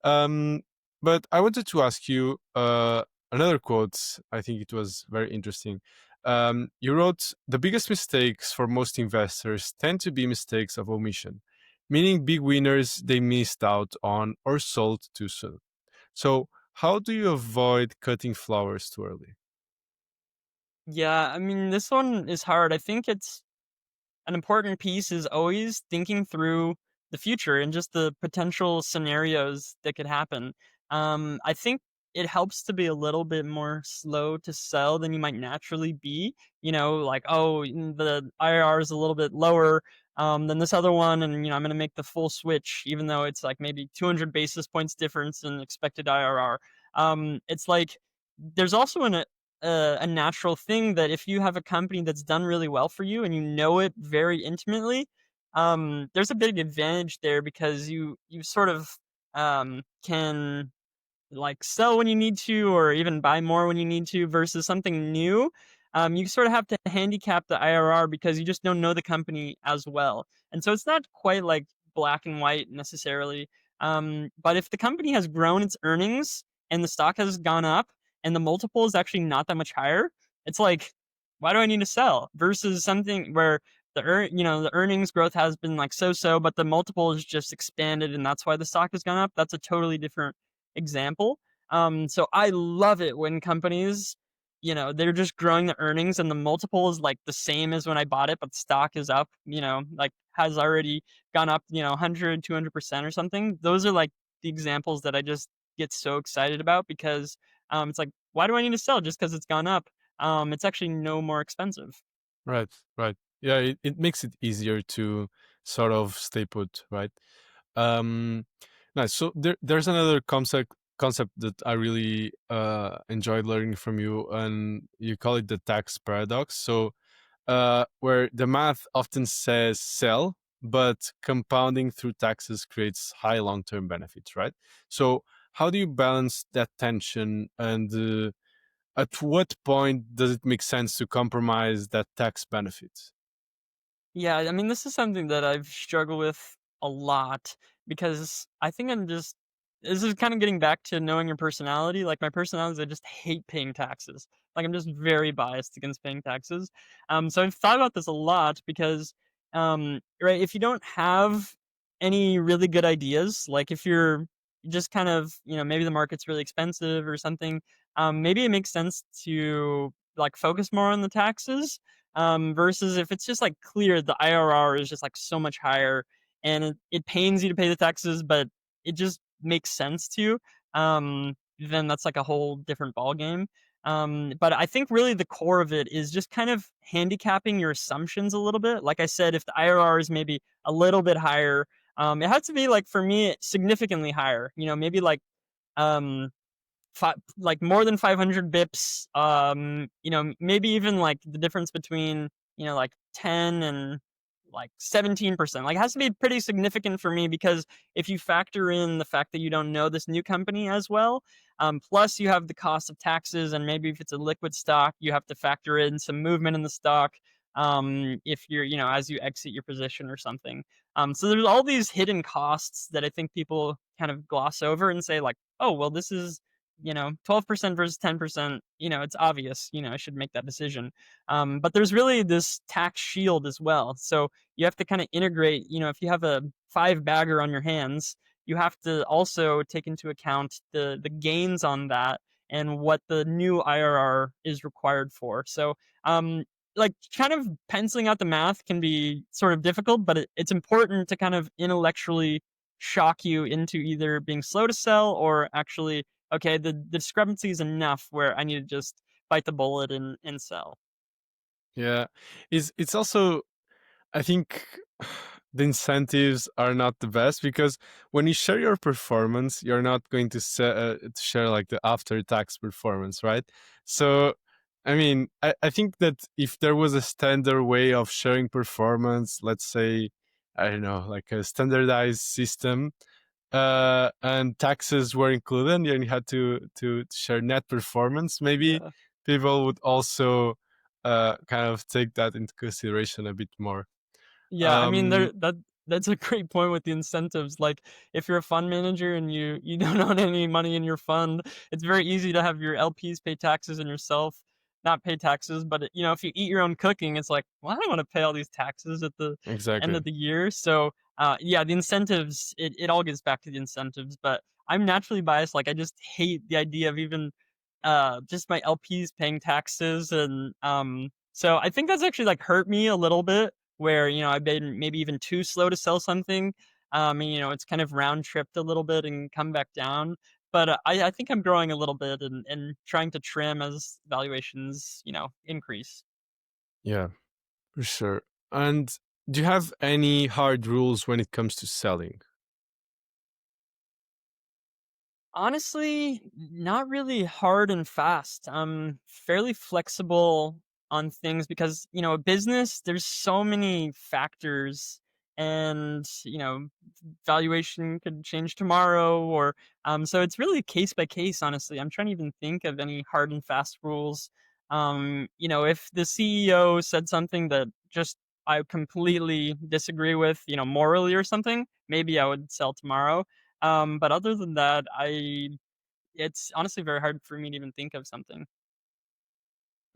um but I wanted to ask you another quote. I think it was very interesting. You wrote, the biggest mistakes for most investors tend to be mistakes of omission, meaning big winners they missed out on or sold too soon. So how do you avoid cutting flowers too early? yeah, I mean, this one is hard. I think it's an important piece is always thinking through the future and just the potential scenarios that could happen. I think it helps to be a little bit more slow to sell than you might naturally be. Like, oh, the IRR is a little bit lower than this other one, and I'm going to make the full switch, even though it's like maybe 200 basis points difference in expected IRR. It's like there's also a natural thing that if you have a company that's done really well for you and you know it very intimately, there's a big advantage there because you sort of can like sell when you need to or even buy more when you need to versus something new. You sort of have to handicap the IRR because you just don't know the company as well. And so it's not quite like black and white necessarily. But if the company has grown its earnings and the stock has gone up and the multiple is actually not that much higher, it's like, why do I need to sell? Versus something where the earnings growth has been like so-so, but the multiple is just expanded, and that's why the stock has gone up. That's a totally different example. So I love it when companies, they're just growing the earnings and the multiple is like the same as when I bought it, but the stock is up, like has already gone up, 100, 200% or something. Those are like the examples that I just get so excited about because it's like, why do I need to sell just because it's gone up? It's actually no more expensive. Right, right. Yeah, it makes it easier to sort of stay put, right? Um, nice. So there's another concept that I really enjoyed learning from you, and you call it the tax paradox. So where the math often says sell, but compounding through taxes creates high long-term benefits, right? So how do you balance that tension, and at what point does it make sense to compromise that tax benefit? Yeah, I mean, this is something that I've struggled with a lot because I think this is kind of getting back to knowing your personality. Like my personality is I just hate paying taxes. Like I'm just very biased against paying taxes. So I've thought about this a lot because, right, if you don't have any really good ideas, like if you're just kind of, maybe the market's really expensive or something, maybe it makes sense to like focus more on the taxes versus if it's just like clear the IRR is just like so much higher and it pains you to pay the taxes, but it just makes sense to you. Then that's like a whole different ball game. But I think really the core of it is just kind of handicapping your assumptions a little bit. Like I said, if the IRR is maybe a little bit higher, it has to be like for me significantly higher. Maybe um like more than 500 bips, maybe even like the difference between, like 10 and like 17%. Like it has to be pretty significant for me because if you factor in the fact that you don't know this new company as well, plus you have the cost of taxes, and maybe if it's a liquid stock, you have to factor in some movement in the stock. If you're, as you exit your position or something. So there's all these hidden costs that I think people kind of gloss over and say like, oh, well, this is 12% versus 10%, it's obvious, I should make that decision. But there's really this tax shield as well. So you have to kind of integrate, if you have a five bagger on your hands, you have to also take into account the gains on that and what the new IRR is required for. So, like kind of penciling out the math can be sort of difficult, but it's important to kind of intellectually shock you into either being slow to sell or actually okay, the discrepancy is enough where I need to just bite the bullet and sell. Yeah, it's also, I think, the incentives are not the best because when you share your performance, you're not going to, to share like the after tax performance, right? So, I mean, I think that if there was a standard way of sharing performance, let's say, I don't know, like a standardized system, and taxes were included, and you had to share net performance, maybe Yeah. people would also kind of take that into consideration a bit more. Yeah, I mean, Um, that's a great point with the incentives. Like, if you're a fund manager and you don't own any money in your fund, it's very easy to have your LPs pay taxes and yourself not pay taxes. But if you eat your own cooking, it's like, well, I don't want to pay all these taxes at the end exactly. of the year. So, yeah, the incentives. It all gets back to the incentives. But I'm naturally biased. Like, I just hate the idea of even just my LPs paying taxes, and so I think that's actually like hurt me a little bit where, I've been maybe even too slow to sell something. And, it's kind of round tripped a little bit and come back down. But I think I'm growing a little bit and trying to trim as valuations, increase. Yeah, for sure. And do you have any hard rules when it comes to selling? Honestly, not really hard and fast. I'm fairly flexible on things because, a business, there's so many factors and, valuation could change tomorrow or so it's really case by case, honestly. I'm trying to even think of any hard and fast rules. If the CEO said something that just I completely disagree with, morally or something, maybe I would sell tomorrow. But other than that, it's honestly very hard for me to even think of something.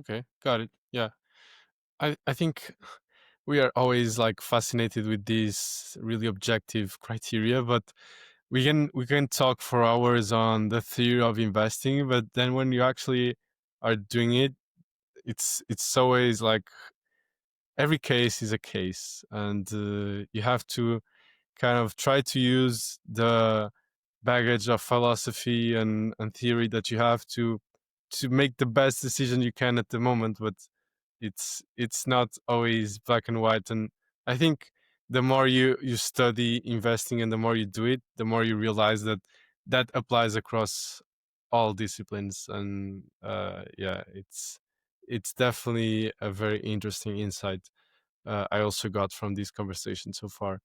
Okay, got it. Yeah, I think we are always like fascinated with these really objective criteria, but we can talk for hours on the theory of investing, but then when you actually are doing it, it's always like every case is a case, and you have to kind of try to use the baggage of philosophy and theory that you have to make the best decision you can at the moment. But it's not always black and white, and I think the more you study investing and the more you do it, the more you realize that that applies across all disciplines. And yeah, it's definitely a very interesting insight I also got from this conversation so far.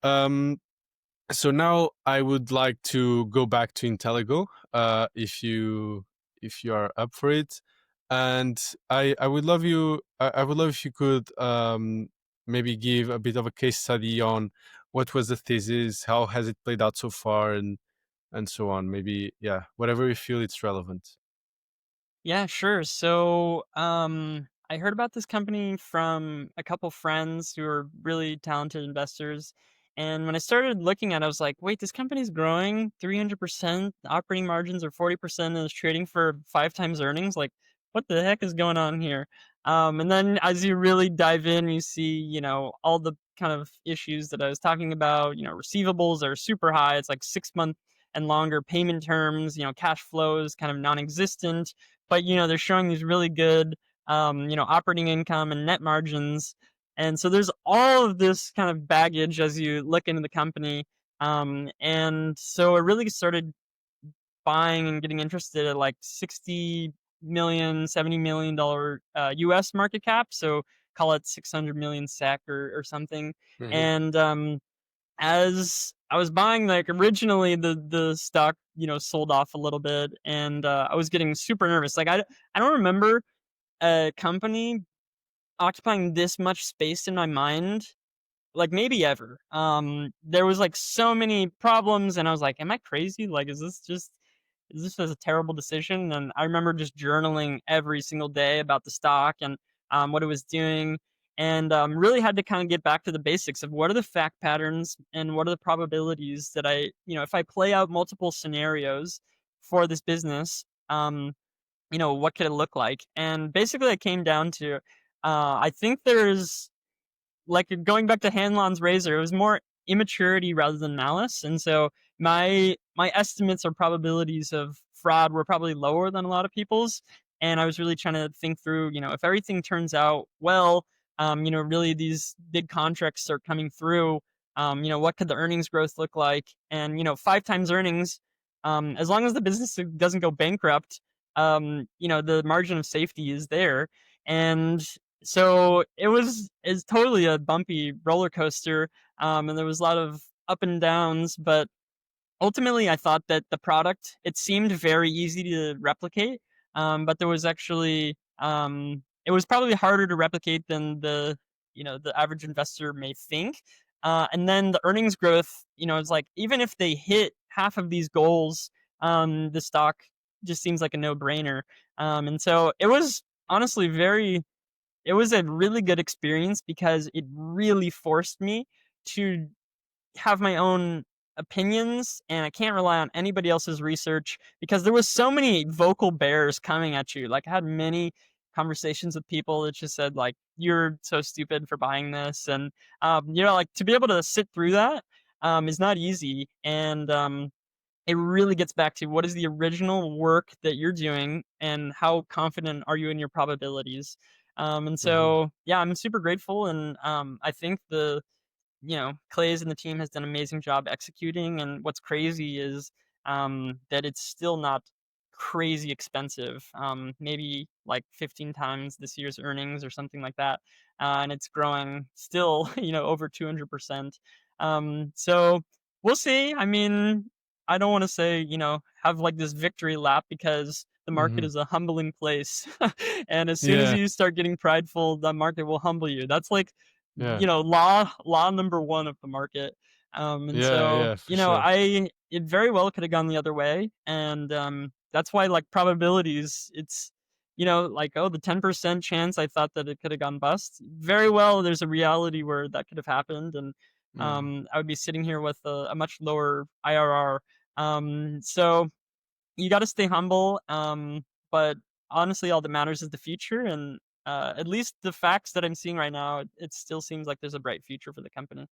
um so now I would like to go back to Intelligo, if you are up for it, and I would love I would love if you could maybe give a bit of a case study on what was the thesis, how has it played out so far, and so on. Maybe, yeah, whatever you feel it's relevant. Yeah, sure. So, I heard about this company from a couple friends who are really talented investors. And when I started looking at it, I was like, wait, this company's growing 300%, operating margins are 40%, and is trading for 5 times earnings. Like, what the heck is going on here? And then as you really dive in, you see, all the kind of issues that I was talking about. Receivables are super high. It's like 6 month and longer payment terms, cash flows kind of non existent, but they're showing these really good operating income and net margins. And so there's all of this kind of baggage as you look into the company. And so I really started buying and getting interested at like 60 million, $70 million US market cap. So call it 600 million SEK or something. Hmm. And as I was buying, like, originally the stock, sold off a little bit, and I was getting super nervous. Like, I don't remember a company occupying this much space in my mind, like, maybe ever. There was, like, so many problems, and I was like, "Am I crazy? Like, is this just a terrible decision?" And I remember just journaling every single day about the stock and, what it was doing, and, really had to kinda get back to the basics of what are the fact patterns and what are the probabilities that if I play out multiple scenarios for this business, what could it look like? And basically it came down to, I think there's like, going back to Hanlon's razor, it was more immaturity rather than malice, and so my estimates or probabilities of fraud were probably lower than a lot of people's, and I was really trying to think through, if everything turns out well, really these big contracts start coming through, what could the earnings growth look like? And, 5 times earnings, as long as the business doesn't go bankrupt, the margin of safety is there, and so it's totally a bumpy roller coaster, and there was a lot of up and downs, but ultimately I thought that the product, it seemed very easy to replicate, but there was actually it was probably harder to replicate than the average investor may think. And then the earnings growth, it's like even if they hit half of these goals, the stock just seems like a no brainer. And so it was a really good experience because it really forced me to have my own opinions, and I can't rely on anybody else's research because there was so many vocal bears coming at you. Like, I had many conversations with people that just said, like, "You're so stupid for buying this," and like, to be able to sit through that is not easy. And it really gets back to what is the original work that you're doing and how confident are you in your probabilities. And Hmm. so, yeah, I'm super grateful, and I think Clay's and the team has done an amazing job executing. And what's crazy is that it's still not crazy expensive. Maybe like 15 times this year's earnings or something like that, and it's growing still, over 200%. So we'll see. I mean, I don't want to say have like this victory lap because the market Hmm. is a humbling place, and as soon as Yeah, you start getting prideful, the market will humble you. That's like yeah, law number one of the market. And yeah, so, yeah, for sure. it very well could have gone the other way. And that's why, like, probabilities, like, oh, the 10% chance I thought that it could have gone bust. Very well, there's a reality where that could have happened, and Mm. I would be sitting here with a much lower IRR. So you got to stay humble. But honestly, all that matters is the future, and at least the facts that I'm seeing right now, it still seems like there's a bright future for the company.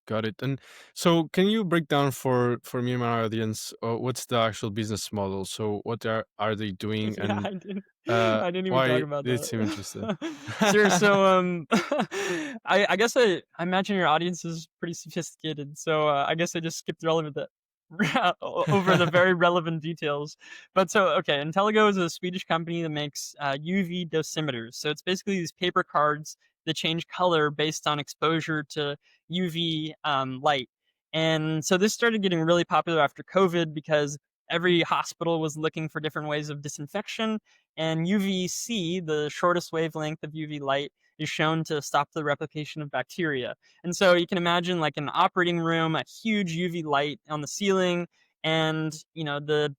Got it. And so, can you break down for me and my audience, what's the actual business model? So, what are they doing, Yeah, and I didn't even talk why about did it seem interesting? that. Sure. So, I guess I imagine your audience is pretty sophisticated. So, I guess I just skipped relevant that over the very relevant details. But so, okay, Intelligo is a Swedish company that makes UV dosimeters. So it's basically these paper cards that change color based on exposure to UV light. And so this started getting really popular after COVID because every hospital was looking for different ways of disinfection. And UVC, the shortest wavelength of UV light, is shown to stop the replication of bacteria. And so you can imagine like an operating room, a huge UV light on the ceiling, and the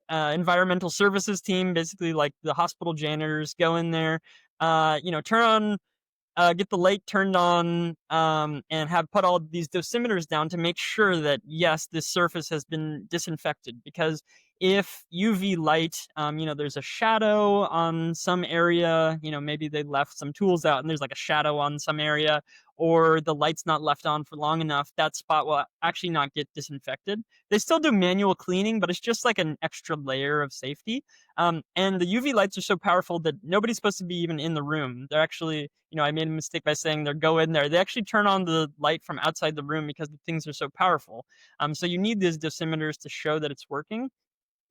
environmental services team, basically like the hospital janitors, go in there, turn on get the light turned on, and have put all these dosimeters down to make sure that yes, this surface has been disinfected. Because if UV light, there's a shadow on some area, maybe they left some tools out and there's like a shadow on some area, or the light's not left on for long enough, that spot will actually not get disinfected. They still do manual cleaning, but it's just like an extra layer of safety. And the UV lights are so powerful that nobody's supposed to be even in the room. They're actually, I made a mistake by saying they go in there. They actually turn on the light from outside the room because the things are so powerful. So you need these dosimeters to show that it's working.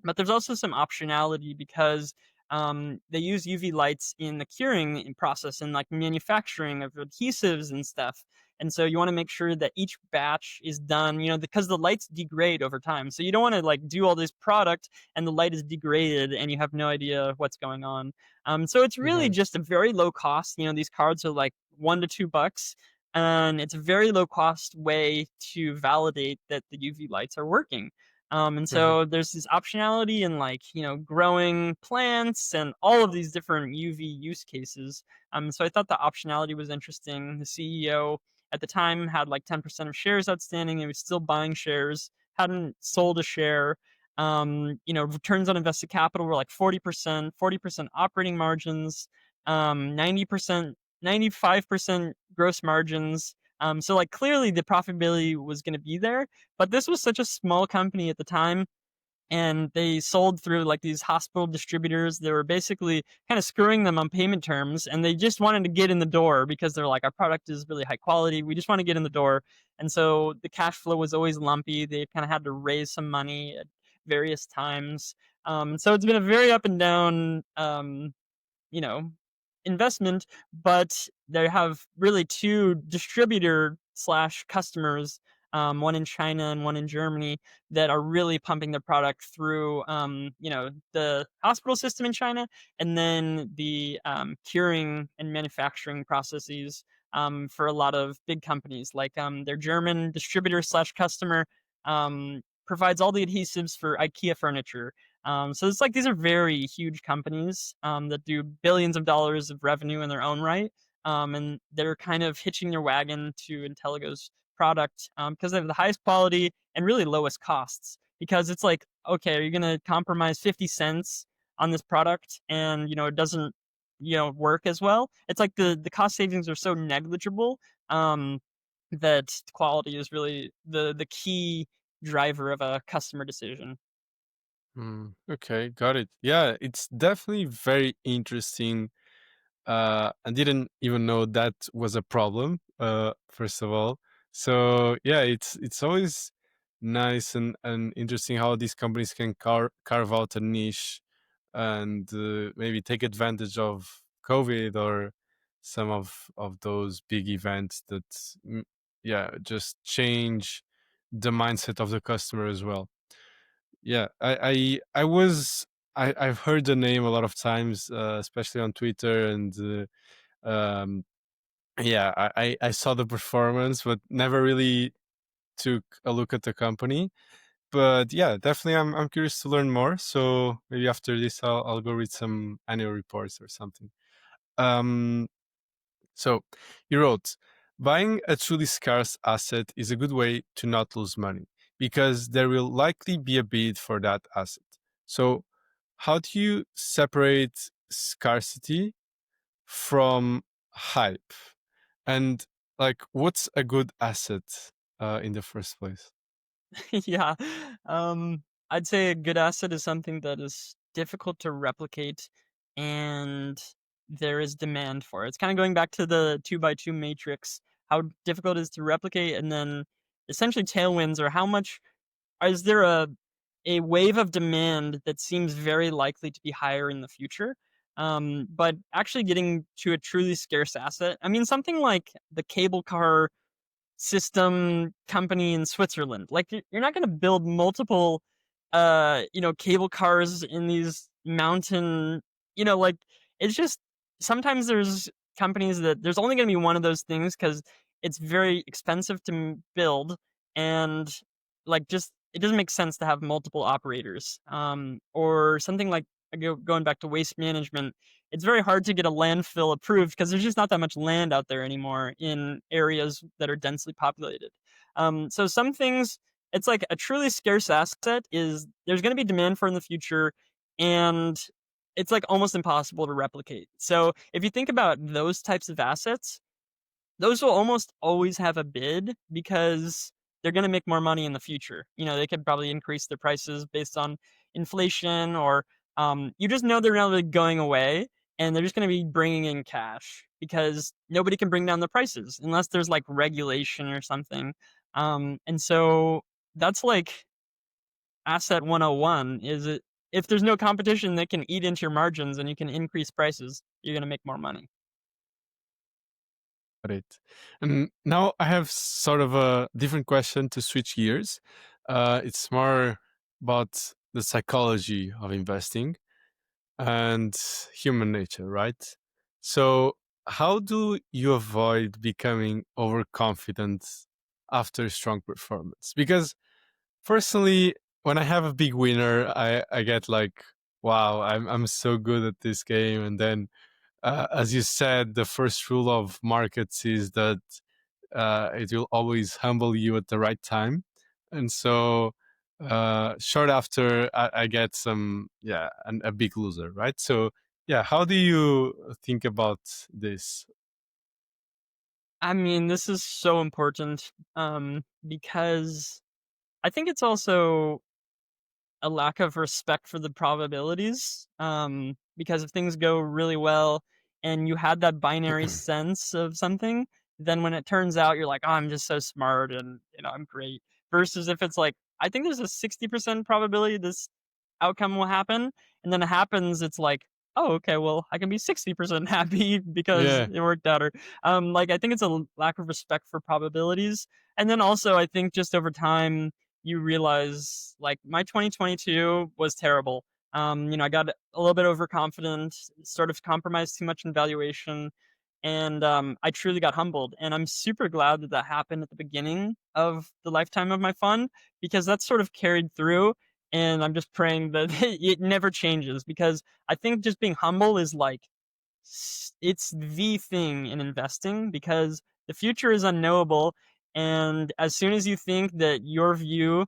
But there's also some optionality because they use UV lights in the curing process and like manufacturing of adhesives and stuff. And so you want to make sure that each batch is done, because the lights degrade over time. So you don't want to like do all this product and the light is degraded and you have no idea what's going on. So it's really Okay. just a very low cost. These cards are like $1 to $2, and it's a very low cost way to validate that the UV lights are working. And Uh-huh. so there's this optionality in like, growing plants and all of these different UV use cases. So I thought the optionality was interesting. The CEO at the time had like 10% of shares outstanding. He was still buying shares, hadn't sold a share. Returns on invested capital were like 40%, 40% operating margins, 90%, 95% gross margins. So like clearly the profitability was going to be there, but this was such a small company at the time, and they sold through like these hospital distributors. They were basically kind of screwing them on payment terms, and they just wanted to get in the door because they're like, our product is really high quality. We just want to get in the door. And so the cash flow was always lumpy. They kind of had to raise some money at various times. So it's been a very up and down you know, investment, but they have really two distributor slash customers, one in China and one in Germany, that are really pumping their product through, the hospital system in China, and then the curing and manufacturing processes for a lot of big companies. Like their German distributor slash customer provides all the adhesives for IKEA furniture. So it's like these are very huge companies that do billions of dollars of revenue in their own right, and they're kind of hitching their wagon to Intelligo's product because they have the highest quality and really lowest costs. Because it's like, okay, are you going to compromise 50 cents on this product, and it doesn't work as well? It's like the cost savings are so negligible that quality is really the key driver of a customer decision. Okay, got it. Yeah, it's definitely very interesting. I didn't even know that was a problem. First of all, so yeah, it's always nice and interesting how these companies can carve out a niche and maybe take advantage of COVID or some of those big events that, mm, yeah, just change the mindset of the customer as well. Yeah, I've heard the name a lot of times, especially on Twitter, and yeah, I saw the performance, but never really took a look at the company. But yeah, definitely, I'm curious to learn more. So maybe after this, I'll go read some annual reports or something. Um, so you wrote, buying a truly scarce asset is a good way to not lose money because there will likely be a bid for that asset. So how do you separate scarcity from hype? And like, what's a good asset in the first place? Yeah. Um, I'd say a good asset is something that is difficult to replicate and there is demand for it. It's kind of going back to the 2 by 2 matrix, how difficult it is to replicate, and then essentially tailwinds or how much is there a wave of demand that seems very likely to be higher in the future. But actually getting to a truly scarce asset, I mean, something like the cable car system company in Switzerland. Like you're not going to build multiple cable cars in these mountain, like it's just sometimes there's companies that there's only going to be one of those things cuz it's very expensive to build and like just it doesn't make sense to have multiple operators. Or something like going back to waste management, it's very hard to get a landfill approved because there's just not that much land out there anymore in areas that are densely populated. So some things, it's like a truly scarce asset is there's going to be demand for in the future, and it's like almost impossible to replicate. So if you think about those types of assets, those will almost always have a bid because they're gonna make more money in the future. They could probably increase their prices based on inflation or, you just know they're not really going away, and they're just gonna be bringing in cash because nobody can bring down the prices unless there's, like, regulation or something. And so that's, like, asset 101 is it if there's no competition that can eat into your margins and you can increase prices, you're gonna make more money. Got it. And now I have sort of a different question to switch gears. It's more about the psychology of investing and human nature, right? So, how do you avoid becoming overconfident after strong performance? Because personally, when I have a big winner, I get like, wow, I'm so good at this game, and then as you said, the first rule of markets is that it will always humble you at the right time. And so, short after, I get some, yeah, a big loser, right? So, yeah, how do you think about this? I mean, this is so important, because I think it's also a lack of respect for the probabilities. Because if things go really well and you had that binary sense of something, then when it turns out you're like, oh, I'm just so smart and I'm great. Versus if it's like, I think there's a 60% probability this outcome will happen, and then it happens, it's like, oh, okay, well, I can be 60% happy because Yeah, it worked out. Or like I think it's a lack of respect for probabilities. And then also I think just over time you realize like my 2022 was terrible. I got a little bit overconfident, sort of compromised too much in valuation, and I truly got humbled. And I'm super glad that that happened at the beginning of the lifetime of my fund because that's sort of carried through. And I'm just praying that it never changes because I think just being humble is like it's the thing in investing because the future is unknowable, and as soon as you think that your view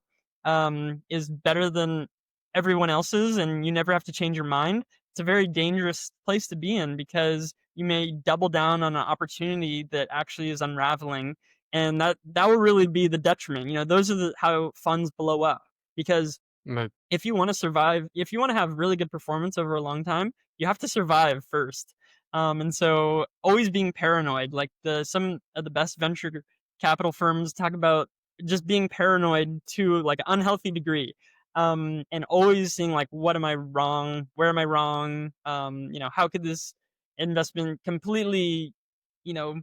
is better than everyone else's and you never have to change your mind, it's a very dangerous place to be in because you may double down on an opportunity that actually is unraveling, and that will really be the detriment. Those are how funds blow up because right. if you want to survive, if you want to have really good performance over a long time, you have to survive first. And so always being paranoid, like some of the best venture capital firms talk about just being paranoid to like an unhealthy degree. And always seeing like, what am I wrong? Where am I wrong? How could this investment completely, you know,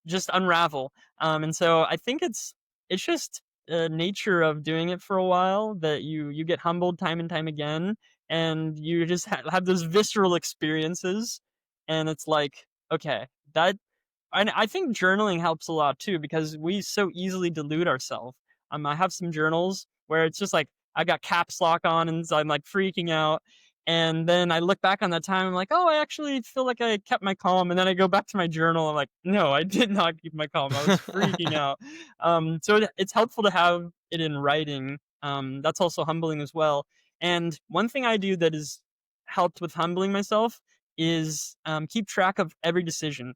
just unravel. And so I think it's just nature of doing it for a while that you get humbled time and time again, and you just have those visceral experiences, and it's like okay that. And I think journaling helps a lot too because we so easily delude ourselves. I have some journals where it's just like I got caps lock on and so I'm like freaking out. And then I look back on that time, I'm like, oh, I actually feel like I kept my calm. And then I go back to my journal. I'm like, no, I did not keep my calm. I was freaking out. It's helpful to have it in writing. That's also humbling as well. And one thing I do that has helped with humbling myself is keep track of every decision.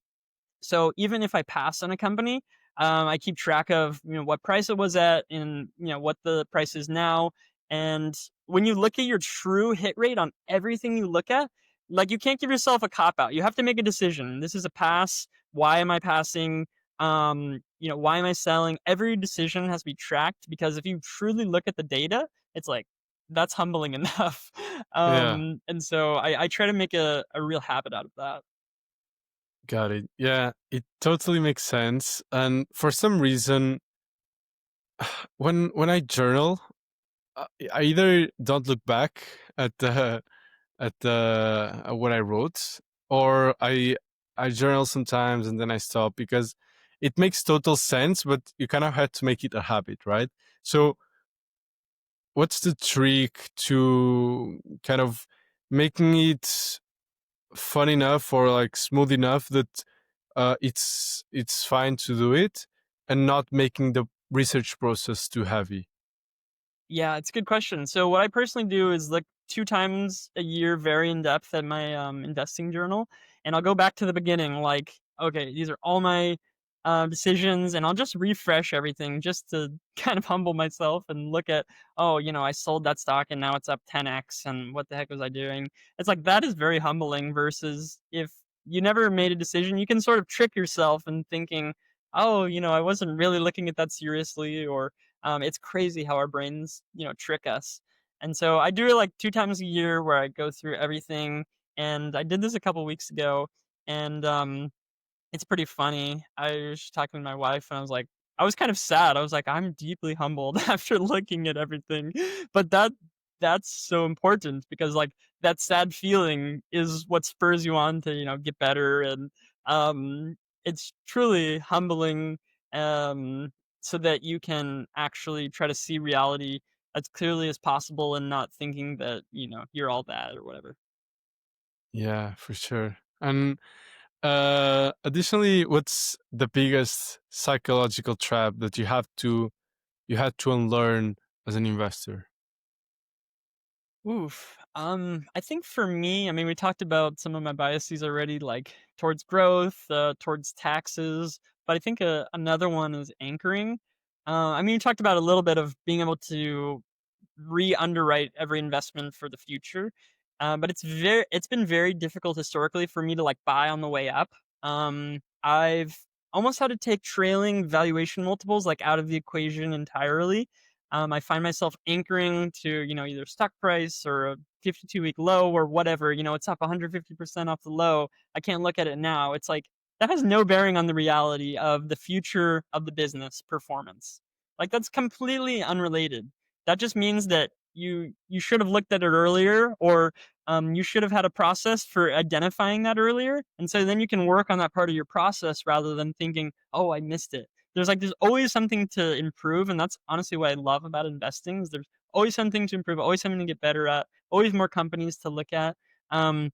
So even if I pass on a company, I keep track of what price it was at and what the price is now. And when you look at your true hit rate on everything you look at, like you can't give yourself a cop out. You have to make a decision. This is a pass. Why am I passing? Why am I selling? Every decision has to be tracked because if you truly look at the data, it's like that's humbling enough. Yeah, And so I try to make a real habit out of that. got it. Yeah, it totally makes sense. And for some reason, when I journal, I either don't look back at the what I wrote, or I journal sometimes and then I stop because it makes total sense, but you kind of have to make it a habit, right? So, what's the trick to kind of making it fun enough or like smooth enough that it's fine to do it and not making the research process too heavy? Yeah, it's a good question. So what I personally do is look 2 times a year very in depth at my, investing journal, and I'll go back to the beginning, like, okay, these are all my, decisions, and I'll just refresh everything just to kind of humble myself and look at, "Oh, I sold that stock and now it's up 10x, and what the heck was I doing?" It's like, that is very humbling versus if you never made a decision, you can sort of trick yourself in thinking, "Oh, I wasn't really looking at that seriously," or it's crazy how our brains, trick us. And so I do it like 2 times a year where I go through everything, and I did this a couple weeks ago, and, it's pretty funny. I was just talking to my wife, and I was kind of sad. I was like, "I'm deeply humbled after looking at everything." But that's so important because, like, that sad feeling is what spurs you on to, get better, and, it's truly humbling, um, so that you can actually try to see reality as clearly as possible and not thinking that, you're all bad or whatever. Yeah, for sure. And additionally, what's the biggest psychological trap that you had to unlearn as an investor? Oof. I think for me, I mean, we talked about some of my biases already, like towards growth, towards taxes, but I think another one is anchoring. I mean, you talked about a little bit of being able to re-underwrite every investment for the future. But it's been very difficult historically for me to like buy on the way up. I've almost had to take trailing valuation multiples like out of the equation entirely. I find myself anchoring to, either stock price or a 52-week low or whatever. It's up 150% off the low. I can't look at it now. It's like that has no bearing on the reality of the future of the business performance. Like that's completely unrelated. That just means that you should have looked at it earlier, or you should have had a process for identifying that earlier, and so then you can work on that part of your process rather than thinking, "Oh, I missed it." There's always something to improve, and that's honestly what I love about investing. Is there's always something to improve, always something to get better at, always more companies to look at. Um,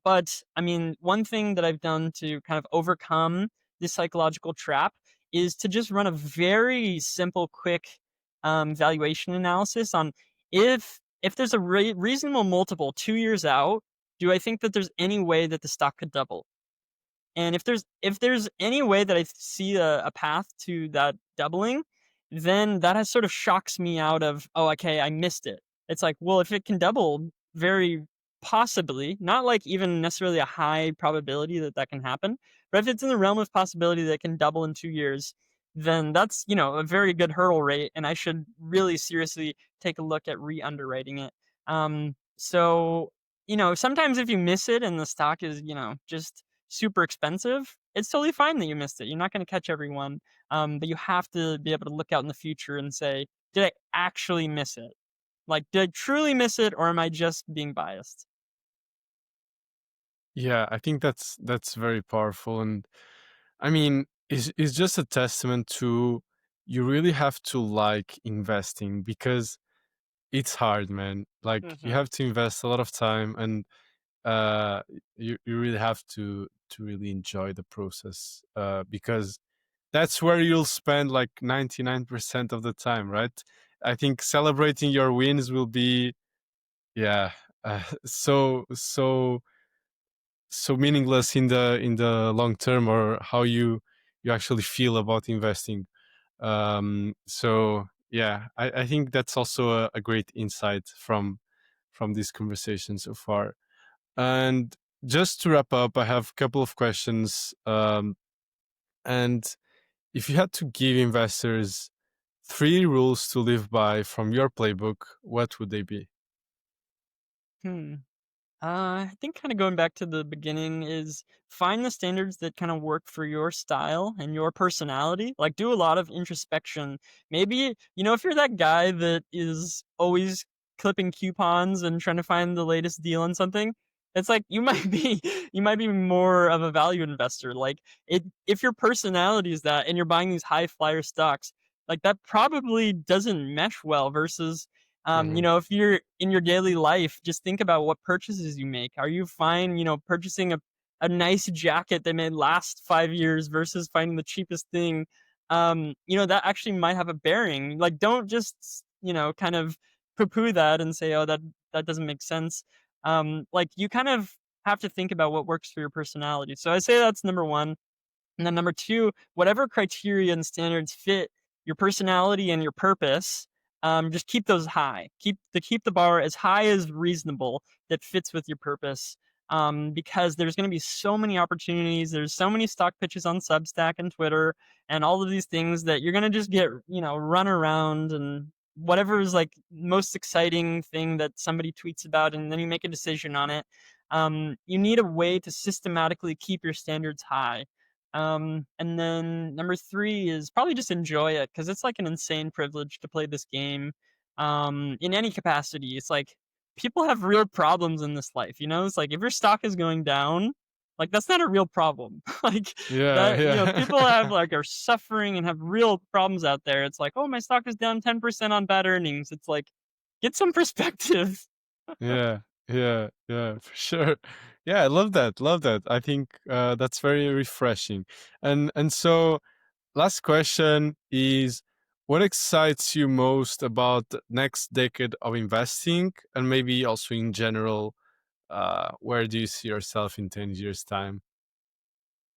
but, I mean, one thing that I've done to kind of overcome this psychological trap is to just run a very simple, quick, valuation analysis on if there's a reasonable multiple 2 years out, do I think that there's any way that the stock could double? And if there's any way that I see a path to that doubling, then that has sort of shocks me out of, "Oh, okay, I missed it." It's like, well, if it can double, very possibly, not like even necessarily a high probability that that can happen, but if it's in the realm of possibility that it can double in 2 years, then that's, a very good hurdle rate, and I should really seriously take a look at re-underwriting it. So, sometimes if you miss it and the stock is, just super expensive, it's totally fine that you missed it. You're not gonna catch everyone, but you have to be able to look out in the future and say, "Did I actually miss it? Like, did I truly miss it, or am I just being biased?" Yeah, I think that's very powerful, and I mean, it's just a testament to you really have to like investing because it's hard, man. Like you Mhm. have to invest a lot of time, and uh you really have to really enjoy the process, because that's where you'll spend like 99% of the time, right? I think celebrating your wins will be, yeah, so meaningless in the long term, or how you actually feel about investing. So yeah, I think that's also a great insight from this conversation so far. And just to wrap up, I have a couple of questions. And if you had to give investors three rules to live by from your playbook, what would they be? Hmm. I think kind of going back to the beginning is find the standards that kind of work for your style and your personality. Like do a lot of introspection. Maybe, if you're that guy that is always clipping coupons and trying to find the latest deal on something, it's like you might be you might be more of a value investor. Like if your personality is that and you're buying these high flyer stocks, like that probably doesn't mesh well versus Hmm. if you're in your daily life, just think about what purchases you make. Are you fine, purchasing a nice jacket that may last 5 years versus finding the cheapest thing? That actually might have a bearing. Like, don't just, kind of poo-poo that and say, oh, that doesn't make sense. Like, you kind of have to think about what works for your personality. So I say that's number one. And then number two, whatever criteria and standards fit your personality and your purpose, just keep those high. Keep the bar as high as reasonable that fits with your purpose. Because there's going to be so many opportunities. There's so many stock pitches on Substack and Twitter and all of these things that you're going to just get, run around and whatever is like most exciting thing that somebody tweets about, and then you make a decision on it. You need a way to systematically keep your standards high. And then number three is probably just enjoy it because it's like an insane privilege to play this game. In any capacity, it's like people have real problems in this life. It's like if your stock is going down, like that's not a real problem. Like Yeah, that, people have yeah. like are suffering and have real problems out there. It's like, oh, my stock is down 10% on bad earnings. It's like, get some perspective. Yeah, yeah, for sure. Yeah, I love that. Love that. I think that's very refreshing. And so last question is, what excites you most about the next decade of investing, and maybe also in general, where do you see yourself in 10 years time?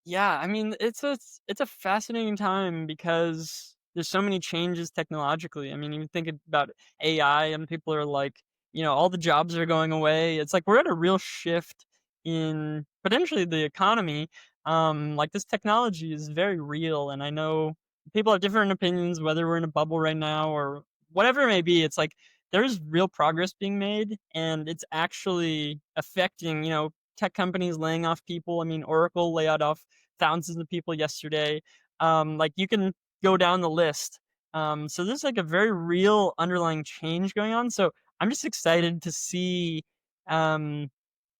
Yeah, I mean, it's a fascinating time because there's so many changes technologically. I mean, you think about AI and people are like, all the jobs are going away. It's like we're at a real shift in potentially the economy. Like this technology is very real, and I know people have different opinions whether we're in a bubble right now or whatever it may be. It's like there's real progress being made, and it's actually affecting, tech companies laying off people. I mean, Oracle laid off thousands of people yesterday. Like you can go down the list. So there's like a very real underlying change going on. So I'm just excited to see, um,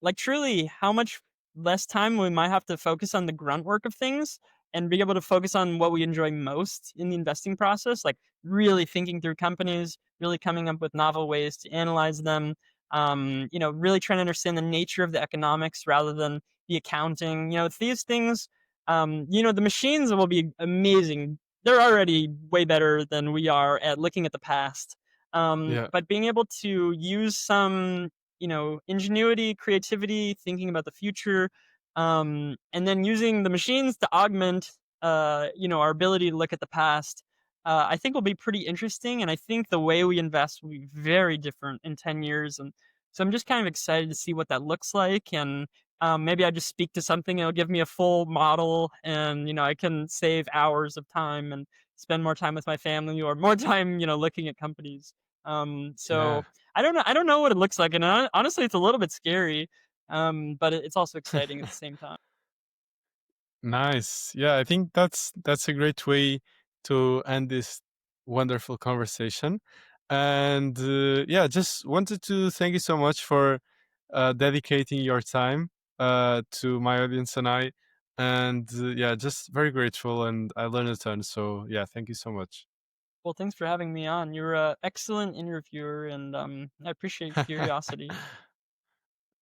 like truly how much less time we might have to focus on the grunt work of things and be able to focus on what we enjoy most in the investing process, like really thinking through companies, really coming up with novel ways to analyze them, really trying to understand the nature of the economics rather than the accounting. These things, the machines will be amazing. They're already way better than we are at looking at the past. Yeah, But being able to use some, ingenuity, creativity, thinking about the future, and then using the machines to augment, our ability to look at the past, I think will be pretty interesting. And I think the way we invest will be very different in 10 years. And so I'm just kind of excited to see what that looks like. And maybe I just speak to something, it'll give me a full model, and I can save hours of time and spend more time with my family or more time, looking at companies. yeah. So I don't know what it looks like, and honestly, it's a little bit scary, but it's also exciting at the same time. Nice. Yeah, I think that's a great way to end this wonderful conversation. And yeah, just wanted to thank you so much for dedicating your time to my audience and I. And yeah, just very grateful, and I learned a ton. So yeah, thank you so much. Well, thanks for having me on. You're an excellent interviewer, and I appreciate your curiosity.